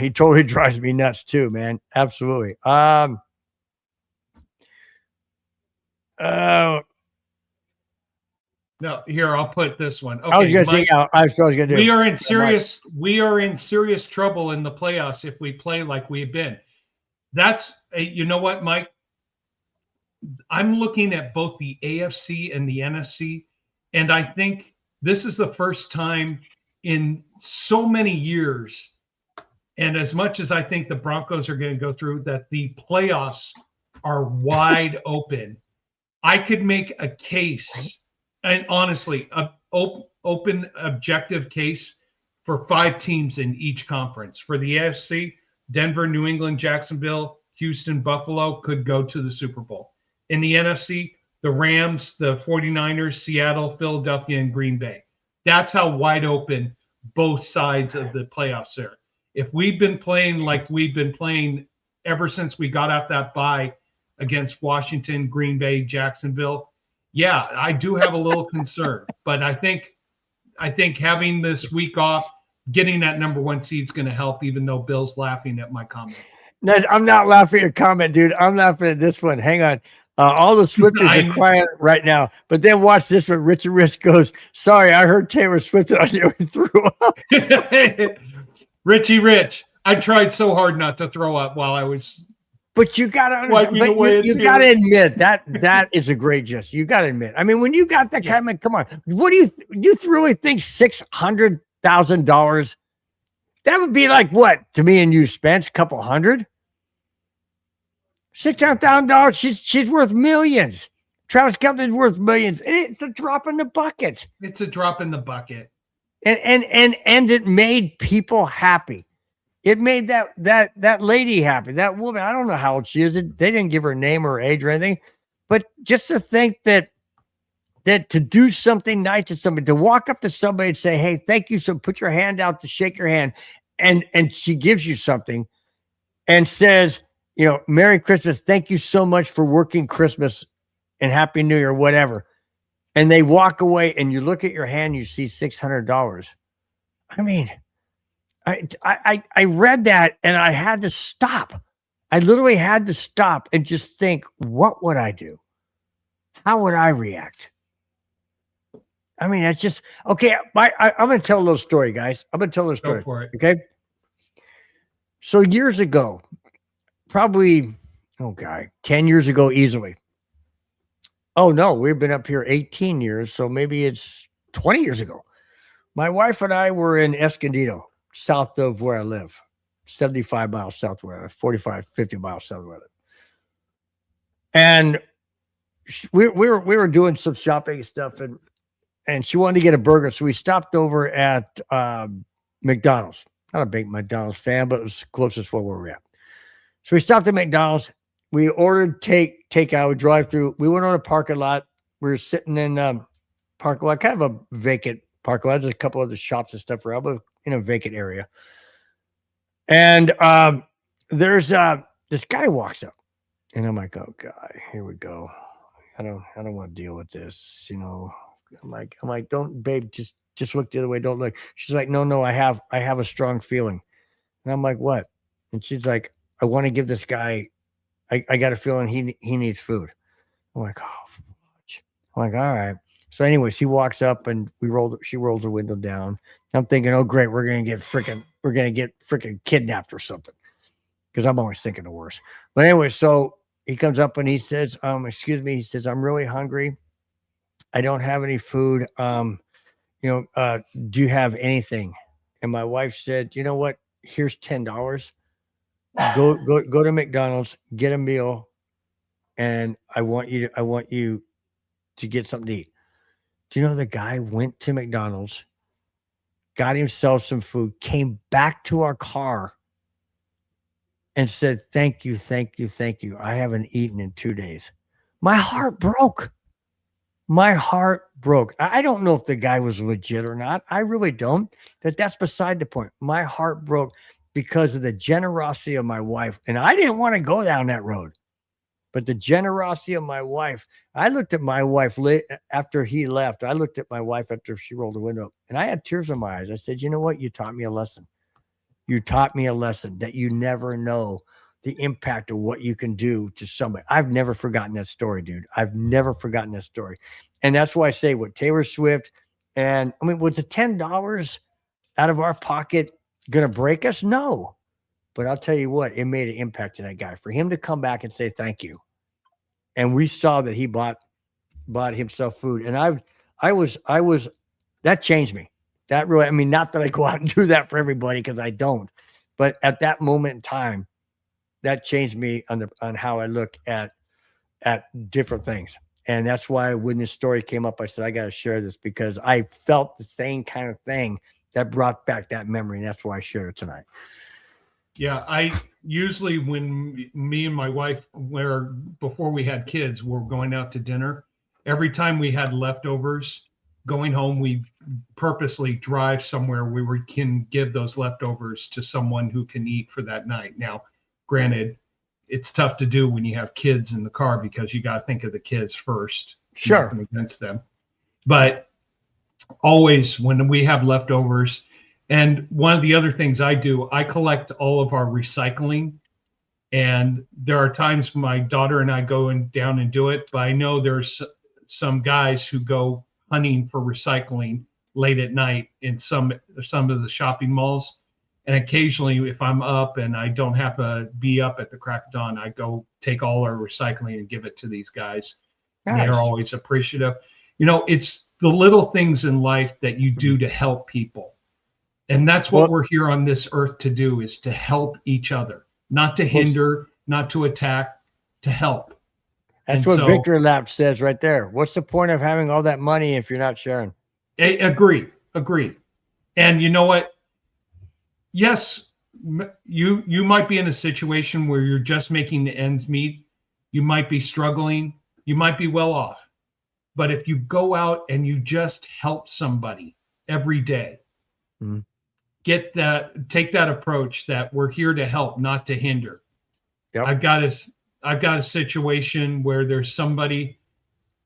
totally drives me nuts too, man. Absolutely. No, here, I'll put this one. Okay, I was gonna do. We are in serious trouble in the playoffs if we play like we've been. You know what, Mike? I'm looking at both the AFC and the NFC, and I think this is the first time in so many years, and as much as I think the Broncos are going to go through, that the playoffs are wide open. I could make a case, and honestly, open, objective case for 5 teams in each conference. For the AFC, Denver, New England, Jacksonville, Houston, Buffalo could go to the Super Bowl. In the NFC, the Rams, the 49ers, Seattle, Philadelphia, and Green Bay. That's how wide open both sides of the playoffs are. If we've been playing like we've been playing ever since we got off that bye against Washington, Green Bay, Jacksonville, yeah, I do have a little concern. But I think having this week off, getting that number 1 seed is going to help, even though Bill's laughing at my comment. No, I'm not laughing at your comment, dude. I'm laughing at this one. Hang on. All the Swifties are crying right now. But then watch this one. Richard Rich goes, sorry, I heard Taylor Swift on you and threw up. Richie Rich, I tried so hard not to throw up while I was. But you gotta admit that is a great gesture. You gotta admit. I mean, when you got that kind of, come on, what do you really think $600,000? That would be like what to me and you, Spence? A couple hundred. $600,000. She's worth millions. Travis Kelce's worth millions, and it's a drop in the bucket. It's a drop in the bucket. And it made people happy. It made that lady happy. That woman, I don't know how old she is. They didn't give her name or age or anything, but just to think that to do something nice to somebody, to walk up to somebody and say, "Hey, thank you," so put your hand out to shake your hand, and she gives you something and says, you know, "Merry Christmas, thank you so much for working Christmas and Happy New Year," whatever. And they walk away, and you look at your hand, you see $600. I mean, I read that and I had to stop. I literally had to stop and just think, what would I do? How would I react? I mean, it's just okay. I'm going to tell a little story, guys. I'm going to tell a little story. Go for it. Okay. So years ago, probably, 10 years ago, easily. Oh no, we've been up here 18 years. So maybe it's 20 years ago. My wife and I were in Escondido, south of where I live, 75 miles south of where I live, 45, 50 miles south of where I live. And we were doing some shopping stuff, and she wanted to get a burger. So we stopped over at McDonald's. Not a big McDonald's fan, but it was closest where we were at. So we stopped at McDonald's. We ordered takeout, we drive through. We went on a parking lot. We were sitting in parking lot, kind of a vacant parking lot. There's a couple of the shops and stuff around, but in a vacant area. And there's this guy walks up, and I'm like, "Oh God, here we go. I don't want to deal with this, you know." I'm like, "Don't, babe, just look the other way. Don't look." She's like, No, I have a strong feeling. And I'm like, "What?" And she's like, "I want to give this guy, I got a feeling he needs food." I'm like, "Oh, fudge." I'm like, "All right." So anyways, he walks up and she rolls the window down. I'm thinking, "Oh, great, we're gonna get freaking kidnapped or something." Because I'm always thinking the worst. But anyway, so he comes up and he says, "Excuse me," he says, "I'm really hungry. I don't have any food. Do you have anything?" And my wife said, "You know what? Here's $10. Go to McDonald's, get a meal, and I want you to get something to eat." Do you know the guy went to McDonald's, got himself some food, came back to our car, and said, "Thank you, thank you, thank you. I haven't eaten in 2 days." My heart broke. My heart broke. I don't know if the guy was legit or not. I really don't. That's beside the point. My heart broke because of the generosity of my wife. And I didn't want to go down that road. But the generosity of my wife, I looked at my wife after he left. I looked at my wife after she rolled the window, and I had tears in my eyes. I said, "You know what? You taught me a lesson. You taught me a lesson that you never know the impact of what you can do to somebody." I've never forgotten that story, dude. I've never forgotten that story. And that's why I say what Taylor Swift, and I mean, was the $10 out of our pocket going to break us? No. But I'll tell you what, it made an impact to that guy. For him to come back and say thank you. And we saw that he bought himself food. And I was that changed me. That really, I mean, not that I go out and do that for everybody, because I don't. But at that moment in time, that changed me on how I look at different things. And that's why when this story came up, I said, I got to share this, because I felt the same kind of thing that brought back that memory. And that's why I share it tonight. Yeah, I usually, when me and my wife, before we had kids, were going out to dinner, every time we had leftovers going home, we purposely drive somewhere where we can give those leftovers to someone who can eat for that night. Now, granted, it's tough to do when you have kids in the car, because you got to think of the kids first. Sure. Nothing against them. But always when we have leftovers, and one of the other things I do, I collect all of our recycling. And there are times my daughter and I go down and do it, but I know there's some guys who go hunting for recycling late at night in some of the shopping malls. And occasionally, if I'm up and I don't have to be up at the crack of dawn, I go take all our recycling and give it to these guys. Nice. And they're always appreciative. You know, it's the little things in life that you do to help people. And that's what we're here on this earth to do, is to help each other, not to hinder, not to attack, to help. That's what Victor Lap says right there. What's the point of having all that money if you're not sharing? Agree. And you know what? Yes, you might be in a situation where you're just making the ends meet. You might be struggling. you might be well off. But if you go out and you just help somebody every day, Mhm. take that approach that we're here to help, not to hinder. Yep. I've got a situation where there's somebody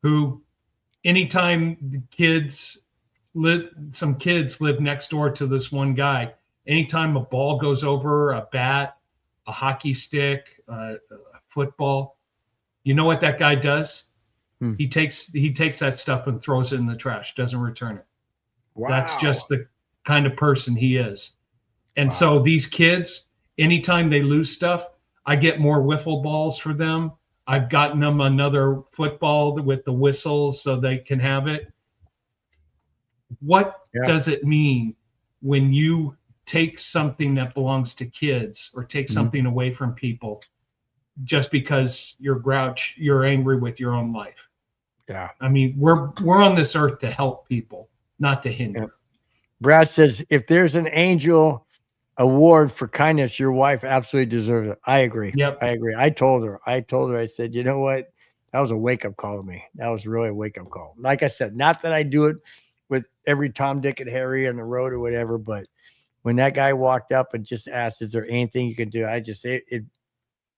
who, anytime some kids live next door to this one guy. Anytime a ball goes over, a bat, a hockey stick, a football, you know what that guy does? He takes that stuff and throws it in the trash, doesn't return it. Wow. That's just the kind of person he is. And so these kids, anytime they lose stuff, I get more wiffle balls for them. I've gotten them another football with the whistle so they can have it. What does it mean when you take something that belongs to kids or take something away from people just because you're angry with your own life? Yeah. I mean, we're on this earth to help people, not to hinder. Yep. Brad says, if there's an angel award for kindness, your wife absolutely deserves it. I agree. Yep. I agree. I told her, I said, you know what? That was a wake-up call to me. That was really a wake-up call. Like I said, not that I do it with every Tom, Dick, and Harry on the road or whatever, but when that guy walked up and just asked, is there anything you can do? I just,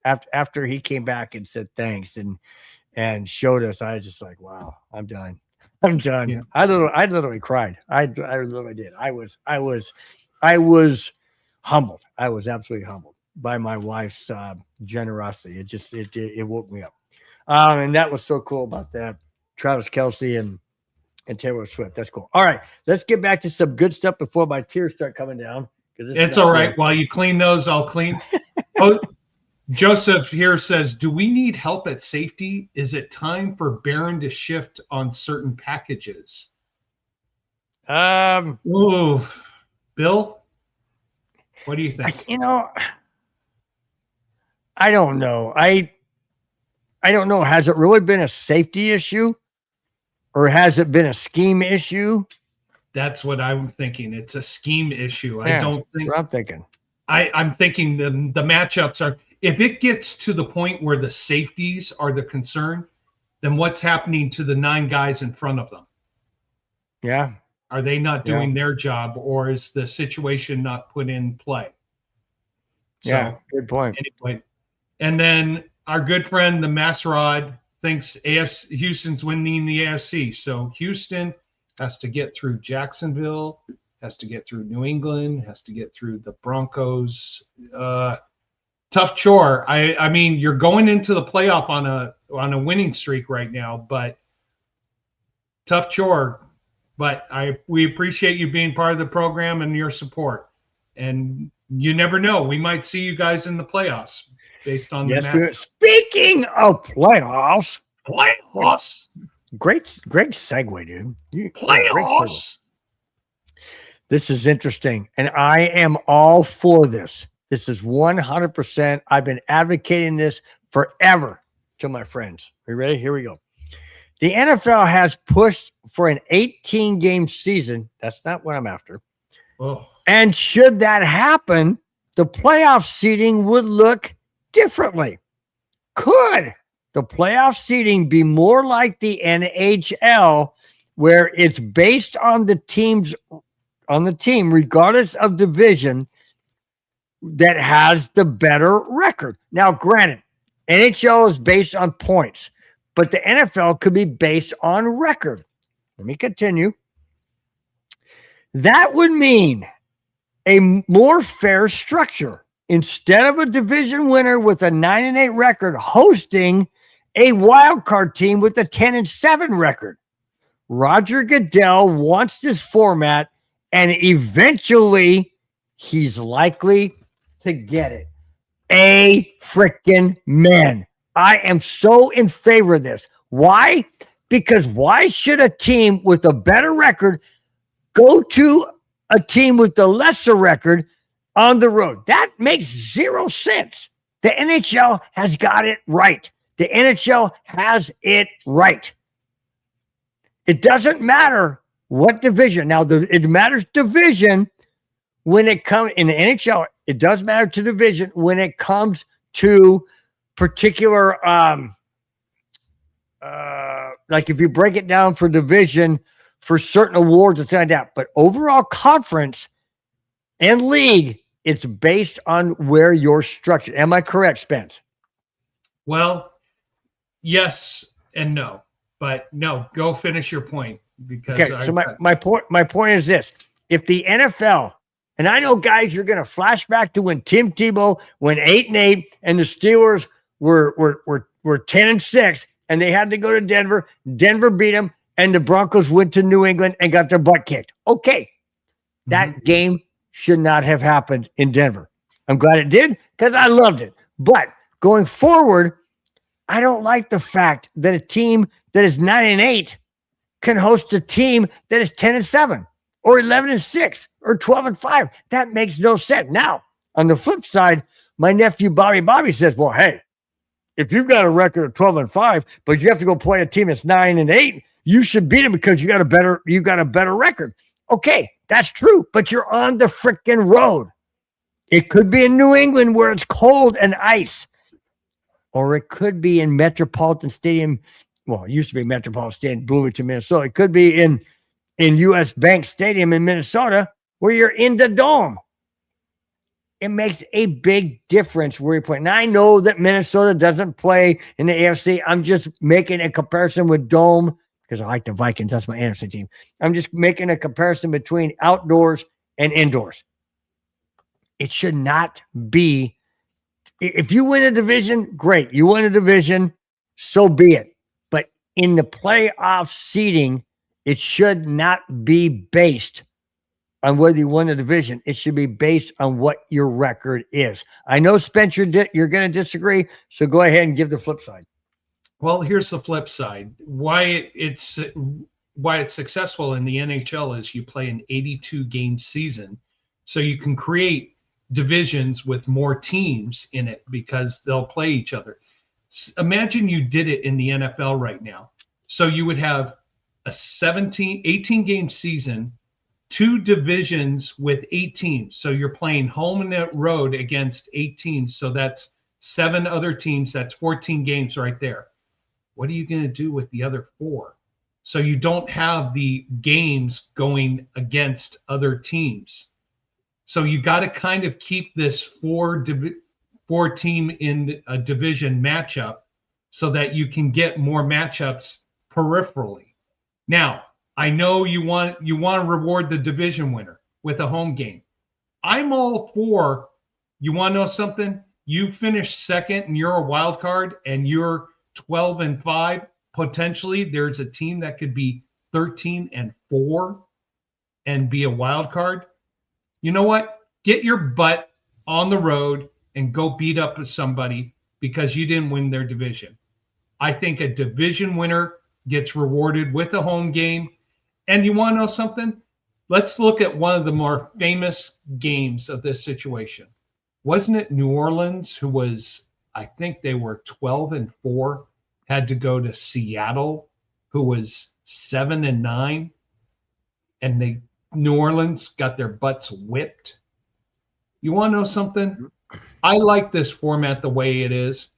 after he came back and said thanks and showed us, I was just like, wow, I'm done. I'm done. Yeah. I literally cried. I literally did. I was humbled. I was absolutely humbled by my wife's generosity. It woke me up. And that was so cool about that. Travis Kelce and Taylor Swift. That's cool. All right, let's get back to some good stuff before my tears start coming down. It's all right. While you clean those, I'll clean. Oh, Joseph here says, do we need help at safety? Is it time for Barron to shift on certain packages? Ooh, Bill, what do you think? I don't know. I don't know. Has it really been a safety issue or has it been a scheme issue? That's what I'm thinking. It's a scheme issue. Yeah, I don't think. That's what I'm thinking. I'm thinking the matchups are. If it gets to the point where the safeties are the concern, then what's happening to the 9 guys in front of them? Yeah. Are they not doing their job, or is the situation not put in play? Yeah, good point. Anyway, and then our good friend, the Masrod, thinks Houston's winning the AFC. So Houston has to get through Jacksonville, has to get through New England, has to get through the Broncos. Tough chore. I mean, you're going into the playoff on a winning streak right now, but tough chore. But we appreciate you being part of the program and your support. And you never know, we might see you guys in the playoffs based on the match. Speaking of playoffs, great segue, dude. Playoffs. This is interesting, and I am all for this. This is 100%. I've been advocating this forever to my friends. Are you ready? Here we go. The NFL has pushed for an 18-game season. That's not what I'm after. Oh. And should that happen, the playoff seeding would look differently. Could the playoff seeding be more like the NHL, where it's based on the team, regardless of division, that has the better record? Now, granted, NHL is based on points, but the NFL could be based on record. Let me continue. That would mean a more fair structure. Instead of a division winner with a 9-8 record hosting a wild card team with a 10-7 record. Roger Goodell wants this format, and eventually he's likely to get it. A freaking man. I am so in favor of this. Why? Because why should a team with a better record go to a team with the lesser record on the road? That makes zero sense. The NHL has got it right. The NHL has it right. It doesn't matter what division. Now, it matters division when it comes in the NHL. It does matter to division when it comes to particular like if you break it down for division for certain awards and things like that. But overall conference and league, it's based on where you're structured. Am I correct, Spence? Well, yes and no, but no, go finish your point because Okay, so my point is this: if the NFL, and I know guys, you're going to flash back to when Tim Tebow went 8-8, and the Steelers were 10-6, and they had to go to Denver. Denver beat them, and the Broncos went to New England and got their butt kicked. Okay, that game should not have happened in Denver. I'm glad it did because I loved it. But going forward, I don't like the fact that a team that is 9-8 can host a team that is 10-7 or 11-6 or 12-5. That makes no sense. Now, on the flip side, my nephew Bobby says, well, hey, if you've got a record of 12-5, but you have to go play a team that's 9-8, you should beat them because you got a better record. Okay, that's true, but you're on the freaking road. It could be in New England where it's cold and ice, or it could be in Metropolitan Stadium. Well, it used to be Metropolitan Stadium, Bloomington, Minnesota. It could be in U.S. Bank Stadium in Minnesota where you're in the dome. It makes a big difference where you're playing. Now, I know that Minnesota doesn't play in the AFC. I'm just making a comparison with dome because I like the Vikings. That's my NFC team. I'm just making a comparison between outdoors and indoors. It should not be. If you win a division, great. You win a division, so be it. But in the playoff seeding, it should not be based on whether you won a division. It should be based on what your record is. I know, Spencer, you're going to disagree, so go ahead and give the flip side. Well, here's the flip side. Why it's successful in the NHL is you play an 82-game season, so you can create divisions with more teams in it because they'll play each other. Imagine you did it in the NFL right now. So you would have a 18-game season, 2 divisions with 8 teams. So you're playing home and road against 8 teams. So that's 7 other teams. That's 14 games right there. What are you going to do with the other 4? So you don't have the games going against other teams. So you got to kind of keep this 4 team in a division matchup so that you can get more matchups peripherally. Now, I know you want to reward the division winner with a home game. I'm all for, you want to know something? You finish second and you're a wild card and you're 12-5. Potentially, there's a team that could be 13-4 and be a wild card. You know what? Get your butt on the road and go beat up somebody because you didn't win their division. I think a division winner gets rewarded with a home game. And you want to know something? Let's look at one of the more famous games of this situation. Wasn't it New Orleans who was, I think they were 12-4, had to go to Seattle, who was 7-9, and New Orleans got their butts whipped? You want to know something? I like this format the way it is.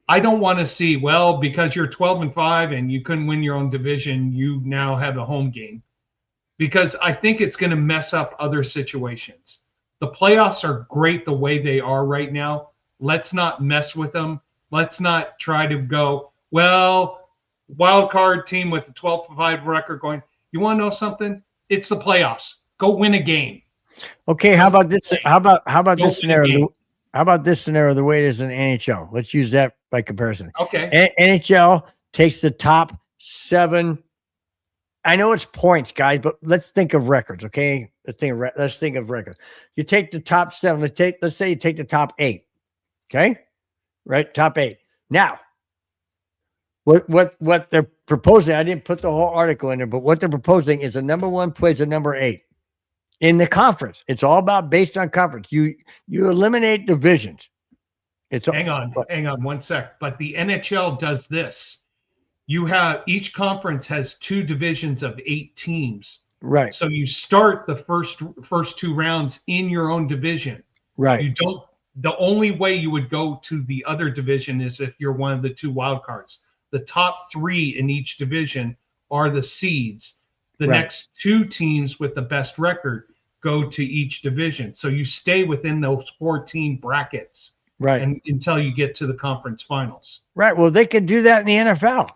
I don't want to see, well, because you're 12-5 and you couldn't win your own division, you now have a home game. Because I think it's going to mess up other situations. The playoffs are great the way they are right now. Let's not mess with them. Let's not try to go, well, wild card team with the 12-5 record going. You want to know something? It's the playoffs. Go win a game. Okay, how about this? How about this scenario? How about this scenario the way it is in NHL? Let's use that by comparison. Okay. NHL takes the top 7. I know it's points, guys, but let's think of records, okay? Let's think of records. You take the top 7. Let's say you take the top 8. Okay? Right? Top 8. Now, what they're proposing, I didn't put the whole article in there, but what they're proposing is a number 1 plays a number 8. In the conference, it's all about based on conference. You eliminate divisions. Hang on 1 sec. But the NHL does this. You have each conference has 2 divisions of 8 teams. Right. So you start the first 2 rounds in your own division. Right. You don't. The only way you would go to the other division is if you're one of the 2 wild cards. The top 3 in each division are the seeds. The Right. next 2 teams with the best record go to each division. So you stay within those 14 brackets Right. and until you get to the conference finals. Right. Well, they can do that in the NFL.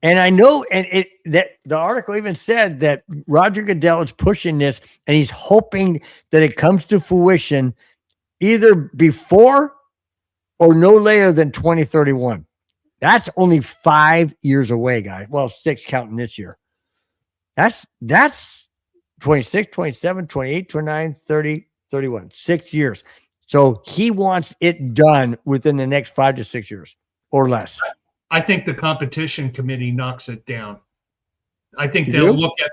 And I know, and that the article even said that Roger Goodell is pushing this, and he's hoping that it comes to fruition either before or no later than 2031. That's only 5 years away, guys. Well, 6 counting this year. That's 26, 27, 28, 29, 30, 31. 6 years. So he wants it done within the next 5 to 6 years or less. I think the competition committee knocks it down. I think You they'll do? look at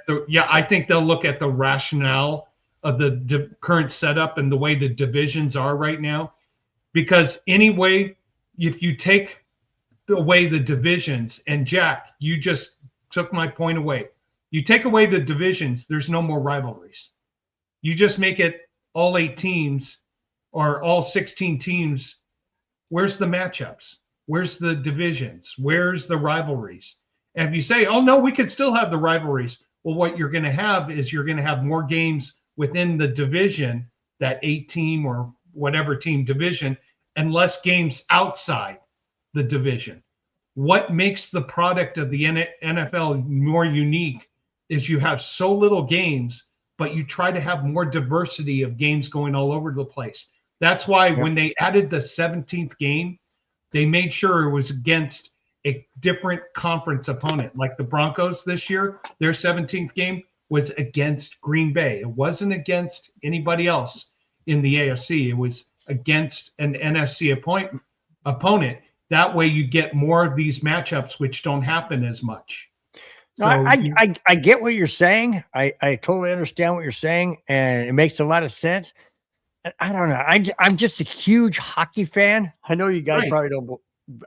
I think they'll look at the rationale of the current setup and the way the divisions are right now. Because anyway, if you take away the divisions, and Jack, you just took my point away. You take away the divisions, there's no more rivalries. You just make it all 8 teams or all 16 teams. Where's the matchups? Where's the divisions? Where's the rivalries? And if you say, oh, no, we could still have the rivalries. Well, what you're going to have is you're going to have more games within the division, that 8-team or whatever team division, and less games outside the division. What makes the product of the NFL more unique is you have so little games, but you try to have more diversity of games going all over the place. That's why when they added the 17th game, they made sure it was against a different conference opponent. Like the Broncos this year, their 17th game was against Green Bay. It wasn't against anybody else in the AFC. It was against an NFC opponent. That way you get more of these matchups, which don't happen as much. No, I get what you're saying. I totally understand what you're saying, and it makes a lot of sense. I don't know. I'm just a huge hockey fan. I know you guys probably don't.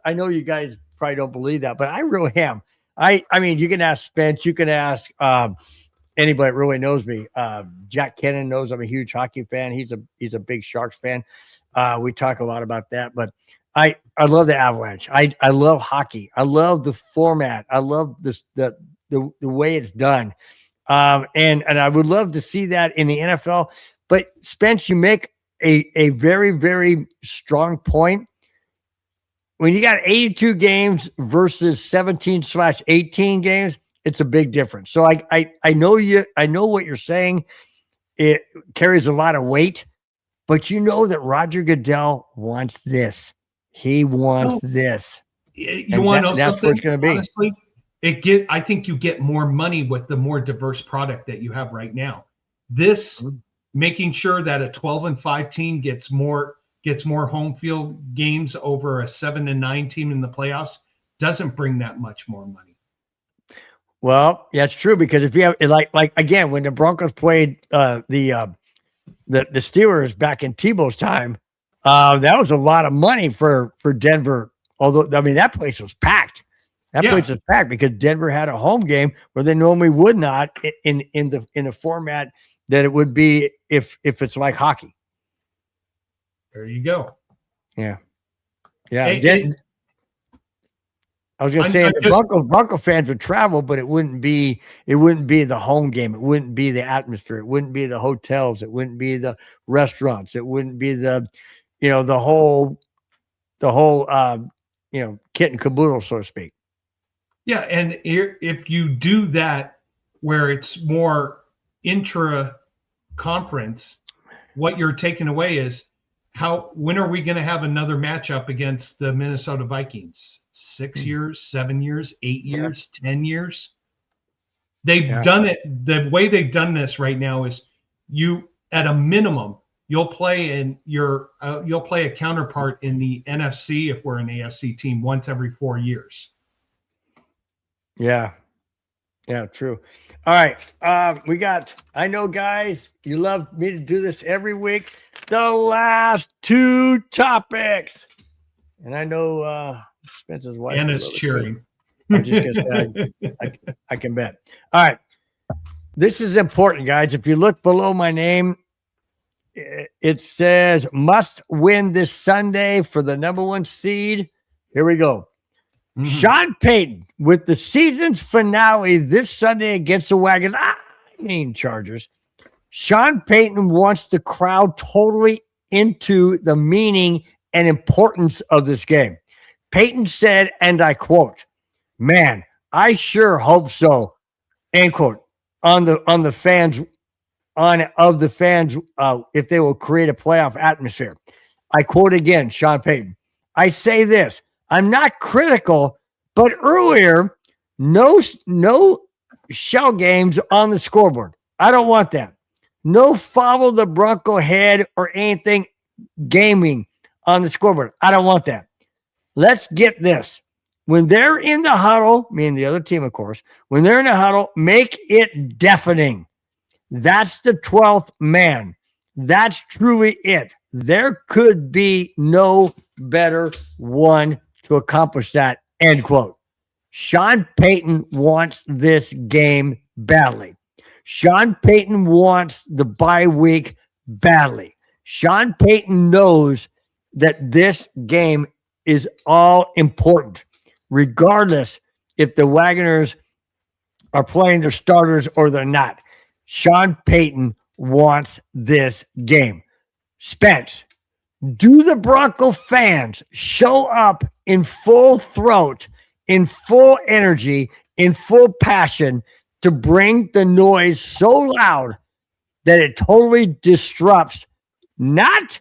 I know you guys probably don't believe that, but I really am. I mean, you can ask Spence. You can ask anybody that really knows me. Jack Kennan knows I'm a huge hockey fan. He's a big Sharks fan. We talk a lot about that, but I love the Avalanche. I love hockey. I love the format. I love the way it's done. And I would love to see that in the NFL. But Spence, you make a very, very strong point. When you got 82 games versus 17/18 games, it's a big difference. So I know what you're saying. It carries a lot of weight, but you know that Roger Goodell wants this. He wants this. You want to know that's something? What it's going to be. Honestly, I think you get more money with the more diverse product that you have right now. This making sure that a 12-5 team gets more home field games over a 7-9 team in the playoffs doesn't bring that much more money. Well, that's true, because if you have like again, when the Broncos played the Steelers back in Tebow's time, that was a lot of money for Denver. Although, I mean, that place was packed. That place was packed because Denver had a home game where they normally would not in the format that it would be if it's like hockey. There you go. Yeah. Hey, I was going to say the Bronco fans would travel, but it wouldn't be the home game. It wouldn't be the atmosphere. It wouldn't be the hotels. It wouldn't be the restaurants. It wouldn't be the whole kit and caboodle, so to speak. Yeah, and if you do that where it's more intra-conference, what you're taking away is when are we going to have another matchup against the Minnesota Vikings? 6 years, 7 years, 8 years, 10 years? They've done it. The way they've done this right now is you, at a minimum, you'll play a counterpart in the NFC if we're an AFC team once every 4 years. Yeah, true. All right. I know, guys, you love me to do this every week. The last 2 topics. And I know Spencer's wife. Anna's cheering. I'm just going to say, I can bet. All right. This is important, guys. If you look below my name, it says must win this Sunday for the #1 seed. Here we go. Sean Payton with the season's finale this Sunday against the Wagons. Chargers. Sean Payton wants the crowd totally into the meaning and importance of this game. Payton said, and I quote, "Man, I sure hope so," end quote, on the fans, if they will create a playoff atmosphere. I quote again, Sean Payton. "I say this, I'm not critical, but earlier, no shell games on the scoreboard. I don't want that. No follow the Bronco head or anything gaming on the scoreboard. I don't want that. Let's get this. When they're in the huddle," meaning the other team, of course, "when they're in the huddle, make it deafening. That's the 12th man. That's truly it. There could be no better one to accomplish that," end quote. Sean Payton wants this game badly. Sean Payton wants the bye week badly. Sean Payton knows that this game is all important, regardless if the Wagoners are playing their starters or they're not. Sean Payton wants this game. Spence, do the Bronco fans show up in full throat, in full energy, in full passion to bring the noise so loud that it totally disrupts not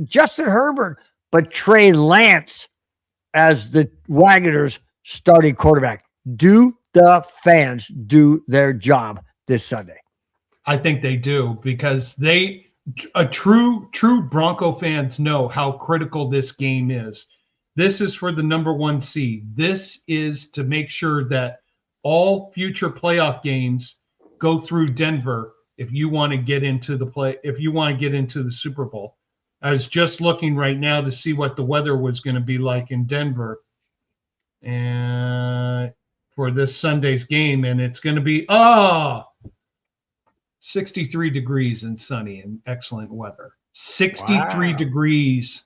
Justin Herbert, but Trey Lance as the Wagoners starting quarterback? Do the fans do their job this Sunday? I think they do, because true Bronco fans know how critical this game is. This is for the number 1 seed. This is to make sure that all future playoff games go through Denver if you want to get into the Super Bowl. I was just looking right now to see what the weather was going to be like in Denver and for this Sunday's game, and it's going to be 63 degrees and sunny and excellent weather. 63 degrees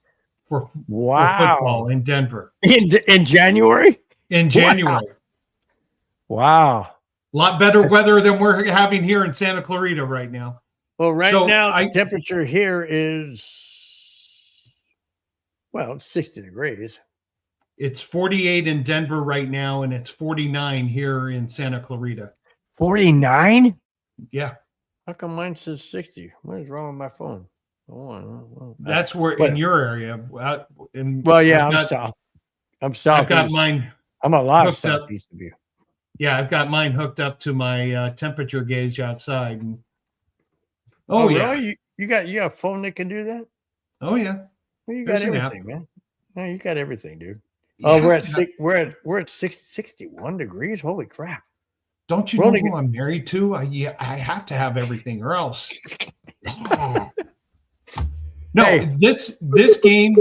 for football in Denver. In January? In January. Wow. A lot better weather than we're having here in Santa Clarita right now. Well, now the temperature here is, it's 60 degrees. It's 48 in Denver right now, and it's 49 here in Santa Clarita. 49? Yeah. How come mine says 60? What is wrong with my phone? That's where in your area. I'm south. I'm south. I've got mine. I'm a lot southeast of you. Yeah, I've got mine hooked up to my temperature gauge outside. And, really? You got a phone that can do that? Oh yeah. Well, you got everything, man. No, you got everything, dude. Yeah, we're at 61 degrees. Holy crap! Don't you know who I'm married to? I have to have everything or else. No, hey. This game,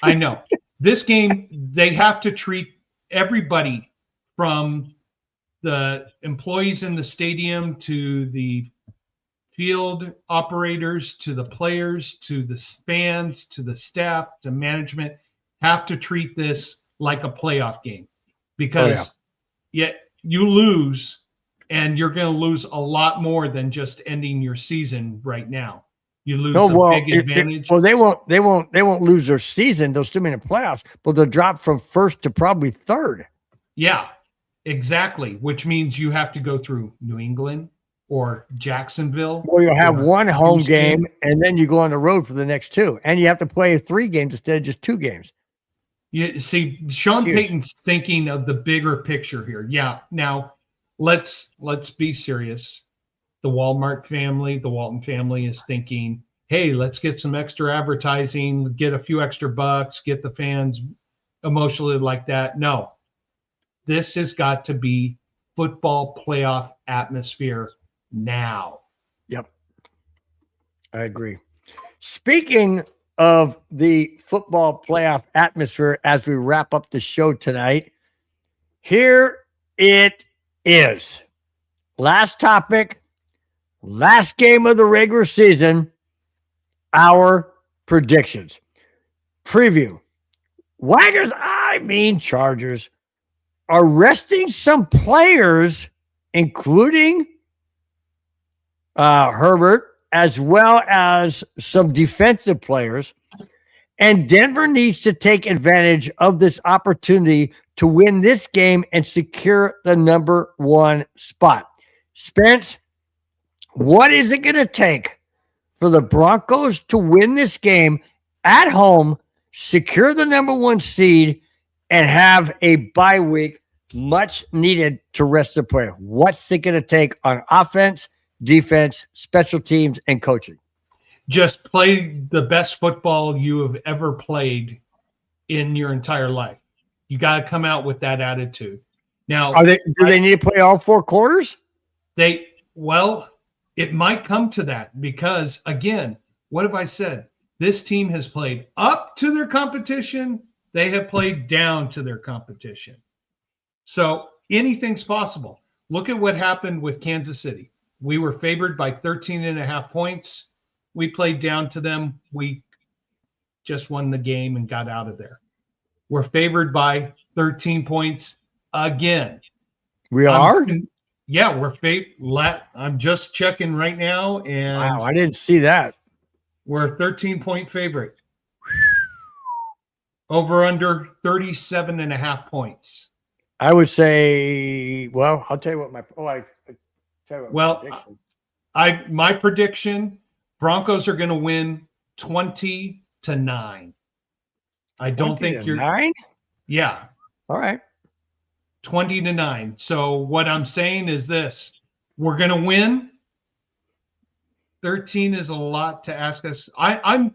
I know. This game, they have to treat everybody from the employees in the stadium to the field operators to the players to the fans to the staff to management, have to treat this like a playoff game, because you lose, and you're going to lose a lot more than just ending your season right now. You lose big advantage. They won't lose their season. They'll still be in the playoffs, but they'll drop from first to probably third. Yeah, exactly. Which means you have to go through New England or Jacksonville. Well, you'll have one home game, and then you go on the road for the next two, and you have to play 3 games instead of just 2 games. You see, Sean Payton's thinking of the bigger picture here. Yeah. Now, let's be serious. The Walton family is thinking, hey, let's get some extra advertising, get a few extra bucks, get the fans emotionally like that. No, this has got to be football playoff atmosphere now. Yep. I agree. Speaking of the football playoff atmosphere, as we wrap up the show tonight, here it is. Last topic, last game of the regular season, our predictions. Preview. Wagons, I mean Chargers, are resting some players, including Herbert, as well as some defensive players. And Denver needs to take advantage of this opportunity to win this game and secure the number 1 spot. Spence, what is it going to take for the Broncos to win this game at home, secure the number 1 seed, and have a bye week much needed to rest the player? What's it going to take on offense, defense, special teams, and coaching? Just play the best football you have ever played in your entire life. You got to come out with that attitude. Now, do they need to play all 4 quarters? Well, it might come to that because, again, what have I said? This team has played up to their competition. They have played down to their competition. So anything's possible. Look at what happened with Kansas City. We were favored by 13.5 points. We played down to them. We just won the game and got out of there. We're favored by 13 points again. We are? Yeah, we're favored. I'm just checking right now. And wow, I didn't see that. We're a 13-point favorite. Over under 37.5 points. I would say, well, I'll tell you what my my prediction, Broncos are going to win 20-9. I don't think you're 9? Yeah. All right. 20-9. So what I'm saying is this: we're going to win. 13 is a lot to ask us. I'm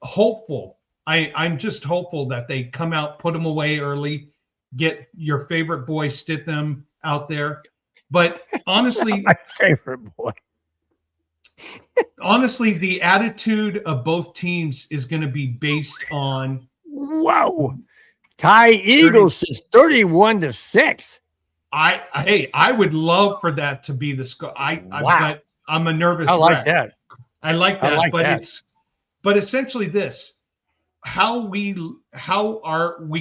hopeful. I'm just hopeful that they come out, put them away early, get your favorite boy Stitham out there. But honestly, my favorite boy. Honestly, the attitude of both teams is going to be based on. Whoa. Ty Eagles is 31-6. I would love for that to be the score. But I'm a nervous I like wreck. that. I like that. But but essentially this, how we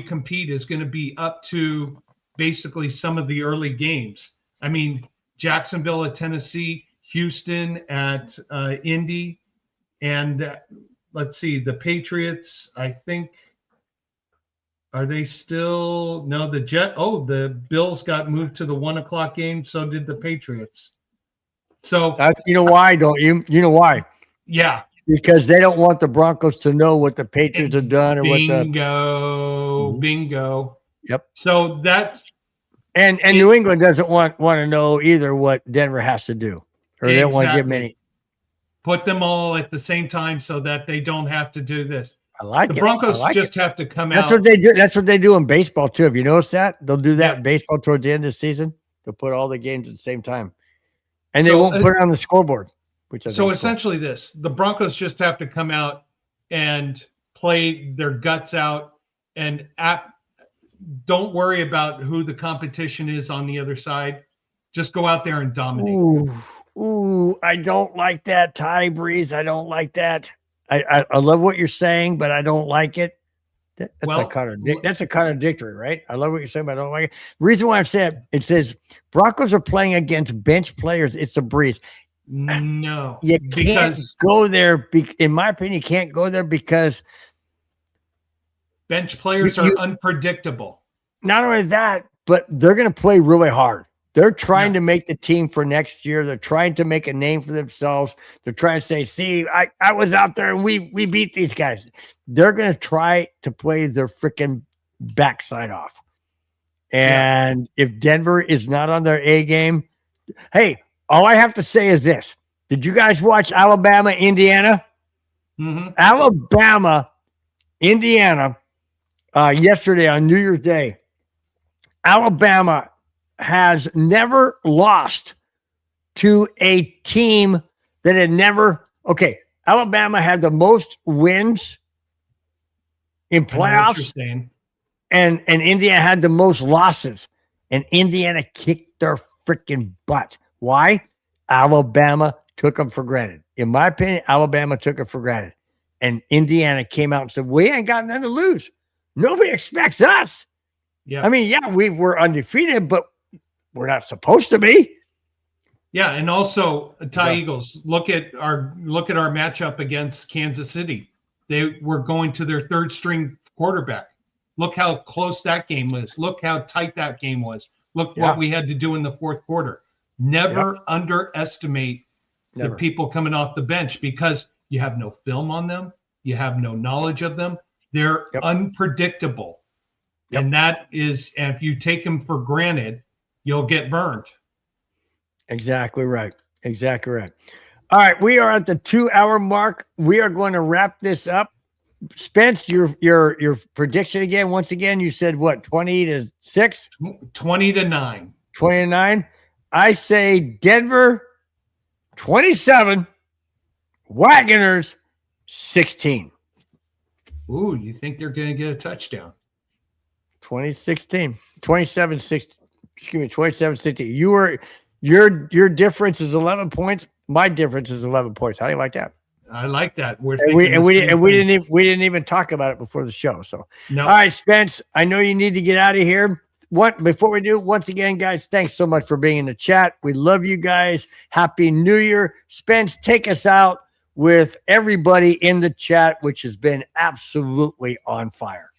compete is going to be up to basically some of the early games. I mean, Jacksonville at Tennessee, Houston at Indy, and let's see, the Patriots, I think. Are they still? No, the Bills got moved to the 1:00 game. So did the Patriots. So you know why, don't you? You know why? Yeah, because they don't want the Broncos to know what the Patriots have done or bingo. Yep. So that's and New England doesn't want to know either what Denver has to do, or they don't want to give many. Put them all at the same time so that they don't have to do this. I like the it. Broncos just have to come That's out. What they do. That's what they do in baseball too. Have you noticed that? They'll do that in baseball towards the end of the season. They'll put all the games at the same time, and they won't put it on the scoreboard. So essentially, the Broncos just have to come out and play their guts out, and don't worry about who the competition is on the other side. Just go out there and dominate. Ooh, I don't like that, Ty Breeze. I don't like that. I love what you're saying, but I don't like it. That's a contradictory, right? I love what you're saying, but I don't like it. The reason why I'm saying it says Broncos are playing against bench players. It's a breeze. No, you can't go there. In my opinion, you can't go there because bench players are unpredictable. Not only that, but they're going to play really hard. They're trying to make the team for next year. They're trying to make a name for themselves. They're trying to say, see, I was out there and we beat these guys. They're going to try to play their freaking backside off. And if Denver is not on their A game, hey, all I have to say is this. Did you guys watch Alabama, Indiana? Mm-hmm. Alabama, Indiana, yesterday on New Year's Day. Alabama has never lost to a team that had never. Okay, Alabama had the most wins in playoffs, and Indiana had the most losses, and Indiana kicked their freaking butt. Why? Alabama took them for granted. In my opinion, Alabama took it for granted, and Indiana came out and said, "We ain't got nothing to lose. Nobody expects us. Yeah. I mean, yeah, we were undefeated, but we're not supposed to be. Yeah, and also Eagles. Look at our matchup against Kansas City. They were going to their third string quarterback. Look how close that game was. Look how tight that game was. Look what we had to do in the fourth quarter. Never underestimate the people coming off the bench, because you have no film on them. You have no knowledge of them. They're unpredictable. And that is, and if you take them for granted, you'll get burned. Exactly right. Exactly right. All right, we are at the 2-hour mark. We are going to wrap this up. Spence, your prediction again. Once again, you said what, 20-6? 20-9. 20-9. I say Denver 27, Wagoners 16. Ooh, you think they're going to get a touchdown? 27-16. Excuse me, 27-16. Your difference is 11 points. My difference is 11 points. How do you like that? I like that. We didn't even talk about it before the show. So, no. All right, Spence, I know you need to get out of here. Before we do, once again, guys, thanks so much for being in the chat. We love you guys. Happy New Year. Spence, take us out with everybody in the chat, which has been absolutely on fire.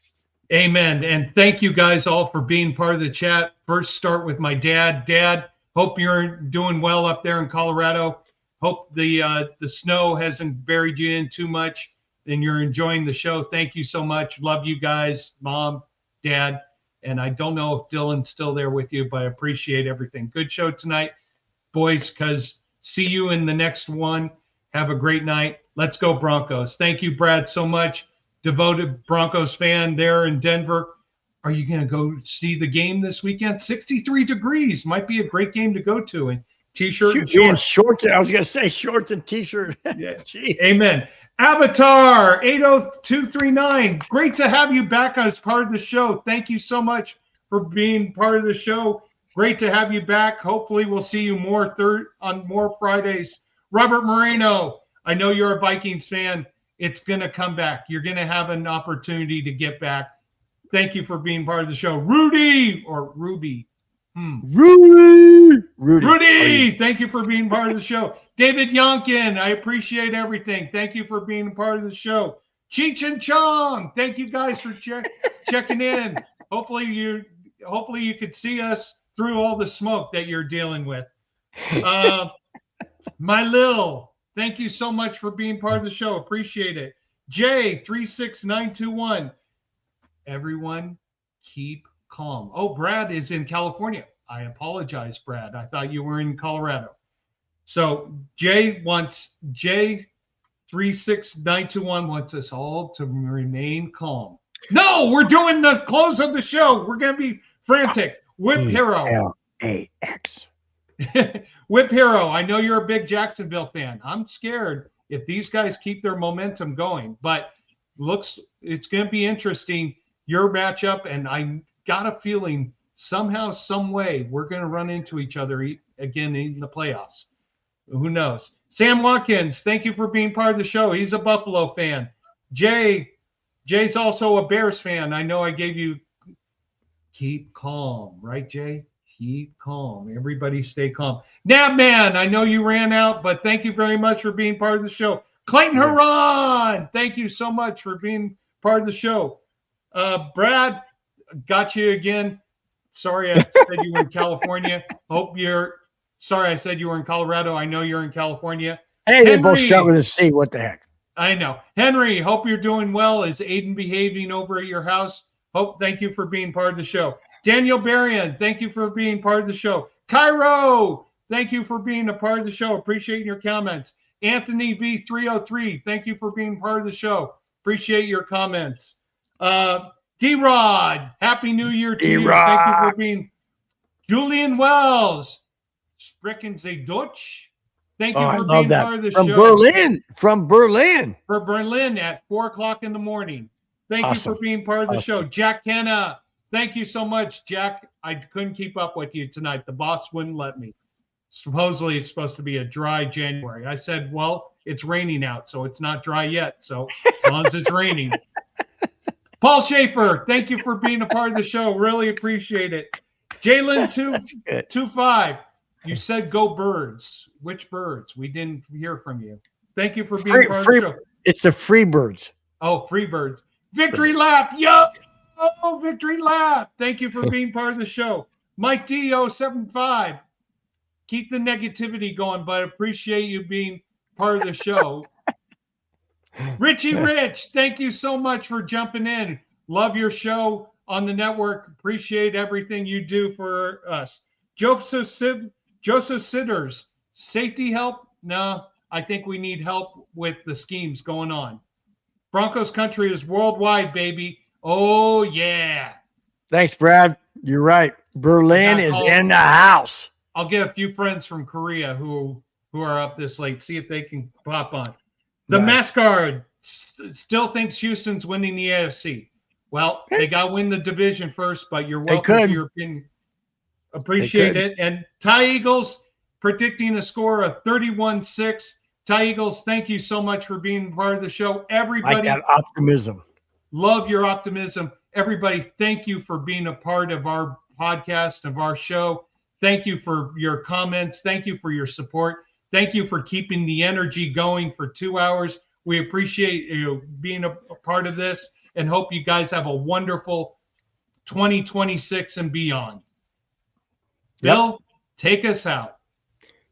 Amen. And thank you guys all for being part of the chat. First, start with my dad. Dad, hope you're doing well up there in Colorado. Hope the snow hasn't buried you in too much and you're enjoying the show. Thank you so much. Love you guys, Mom, Dad. And I don't know if Dylan's still there with you, but I appreciate everything. Good show tonight, boys, because see you in the next one. Have a great night. Let's go Broncos. Thank you, Brad, so much. Devoted Broncos fan there in Denver. Are you going to go see the game this weekend? 63 degrees. Might be a great game to go to. And T-shirt and shorts. I was going to say shorts and T-shirt. Yeah. Amen. Avatar 80239. Great to have you back as part of the show. Thank you so much for being part of the show. Great to have you back. Hopefully we'll see you on more Fridays. Robert Moreno, I know you're a Vikings fan. It's going to come back. You're going to have an opportunity to get back. Thank you for being part of the show. Rudy or Ruby. Rudy, thank you for being part of the show. David Yonkin, I appreciate everything. Thank you for being a part of the show. Cheech and Chong, thank you guys for checking in. Hopefully you could see us through all the smoke that you're dealing with. My Lil, thank you so much for being part of the show. Appreciate it. J36921. Everyone keep calm. Oh, Brad is in California. I apologize, Brad. I thought you were in Colorado. So J36921 wants us all to remain calm. No, we're doing the close of the show. We're going to be frantic. Whip Hero. L-A-X. Whip Hero, I know you're a big Jacksonville fan. I'm scared if these guys keep their momentum going, but it's going to be interesting, your matchup, and I got a feeling somehow, some way, we're going to run into each other again in the playoffs. Who knows? Sam Watkins, thank you for being part of the show. He's a Buffalo fan. Jay's also a Bears fan. I know I gave you keep calm, right, Jay? Keep calm. Everybody stay calm. Nabman, I know you ran out, but thank you very much for being part of the show. Clayton Huron, thank you so much for being part of the show. Brad, got you again. Sorry I said you were in California. Sorry I said you were in Colorado. I know you're in California. Hey, they both start with a C. What the heck? I know. Henry, hope you're doing well. Is Aiden behaving over at your house? Thank you for being part of the show. Daniel Berrien, thank you for being part of the show. Cairo, thank you for being a part of the show. Appreciate your comments. Anthony B303, thank you for being part of the show. Appreciate your comments. D-Rod, Happy New Year to you. Thank you for being. Julian Wells, Sprechen Sie Deutsch. Thank you for being part of the show. From Berlin. For Berlin at 4:00 in the morning. Thank you for being part of the show. Jack Kenna, thank you so much, Jack. I couldn't keep up with you tonight. The boss wouldn't let me. Supposedly it's supposed to be a dry January. I said, well, it's raining out, so it's not dry yet. So as long as it's raining. Paul Schaefer, thank you for being a part of the show. Really appreciate it. Jalen25, you said go Birds. Which Birds? We didn't hear from you. Thank you for being part of the show. It's the Free Birds. Oh, Free Birds. Victory Lap. Yo! Oh, Victory Lap. Thank you for being part of the show. Mike D075. Keep the negativity going, but appreciate you being part of the show. Richie Rich, thank you so much for jumping in. Love your show on the network. Appreciate everything you do for us. Joseph Sitters, safety help? No, I think we need help with the schemes going on. Broncos country is worldwide, baby. Oh, yeah. Thanks, Brad. You're right. Berlin is in the house. I'll get a few friends from Korea who are up this late. See if they can pop on. The Mascard still thinks Houston's winning the AFC. Well, they got to win the division first, but you're welcome to your opinion. Appreciate it. And Ty Eagles predicting a score of 31-6. Ty Eagles, thank you so much for being part of the show. Everybody, like that optimism. Love your optimism. Everybody, thank you for being a part of our podcast, of our show. Thank you for your comments. Thank you for your support. Thank you for keeping the energy going for 2 hours. We appreciate you being a part of this and hope you guys have a wonderful 2026 and beyond. Bill, take us out.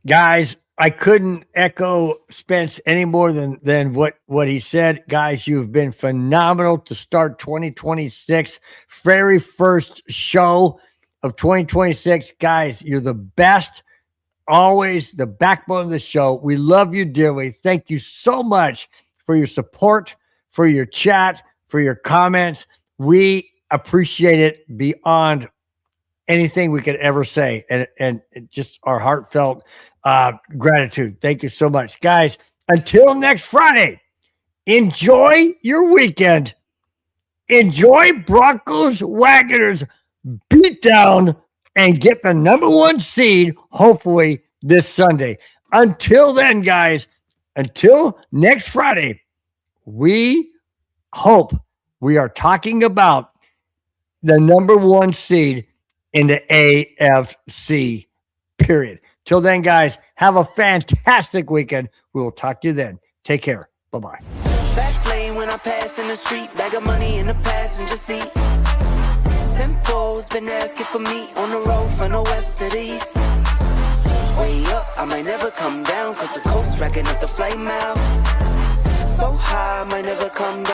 Guys, I couldn't echo Spence any more than what he said. Guys, you've been phenomenal to start 2026. Very first show of 2026. Guys, you're the best. Always the backbone of the show. We love you dearly. Thank you so much for your support, for your chat, for your comments. We appreciate it beyond anything we could ever say, and just our heartfelt gratitude. Thank you so much, guys. Until next Friday, enjoy your weekend. Enjoy Broncos Wagoners beatdown and get the #1 seed, hopefully, this Sunday. Until then, guys, until next Friday, we hope we are talking about the #1 seed in the AFC, period. Till then, guys, have a fantastic weekend. We will talk to you then. Take care. Bye-bye. Fast lane when I pass in the street, bag of money in the passenger seat. Simcoe's been asking for me on the road from the west to the east. Way up, I might never come down, cause the coast's racking up the flame out. So high, I might never come down.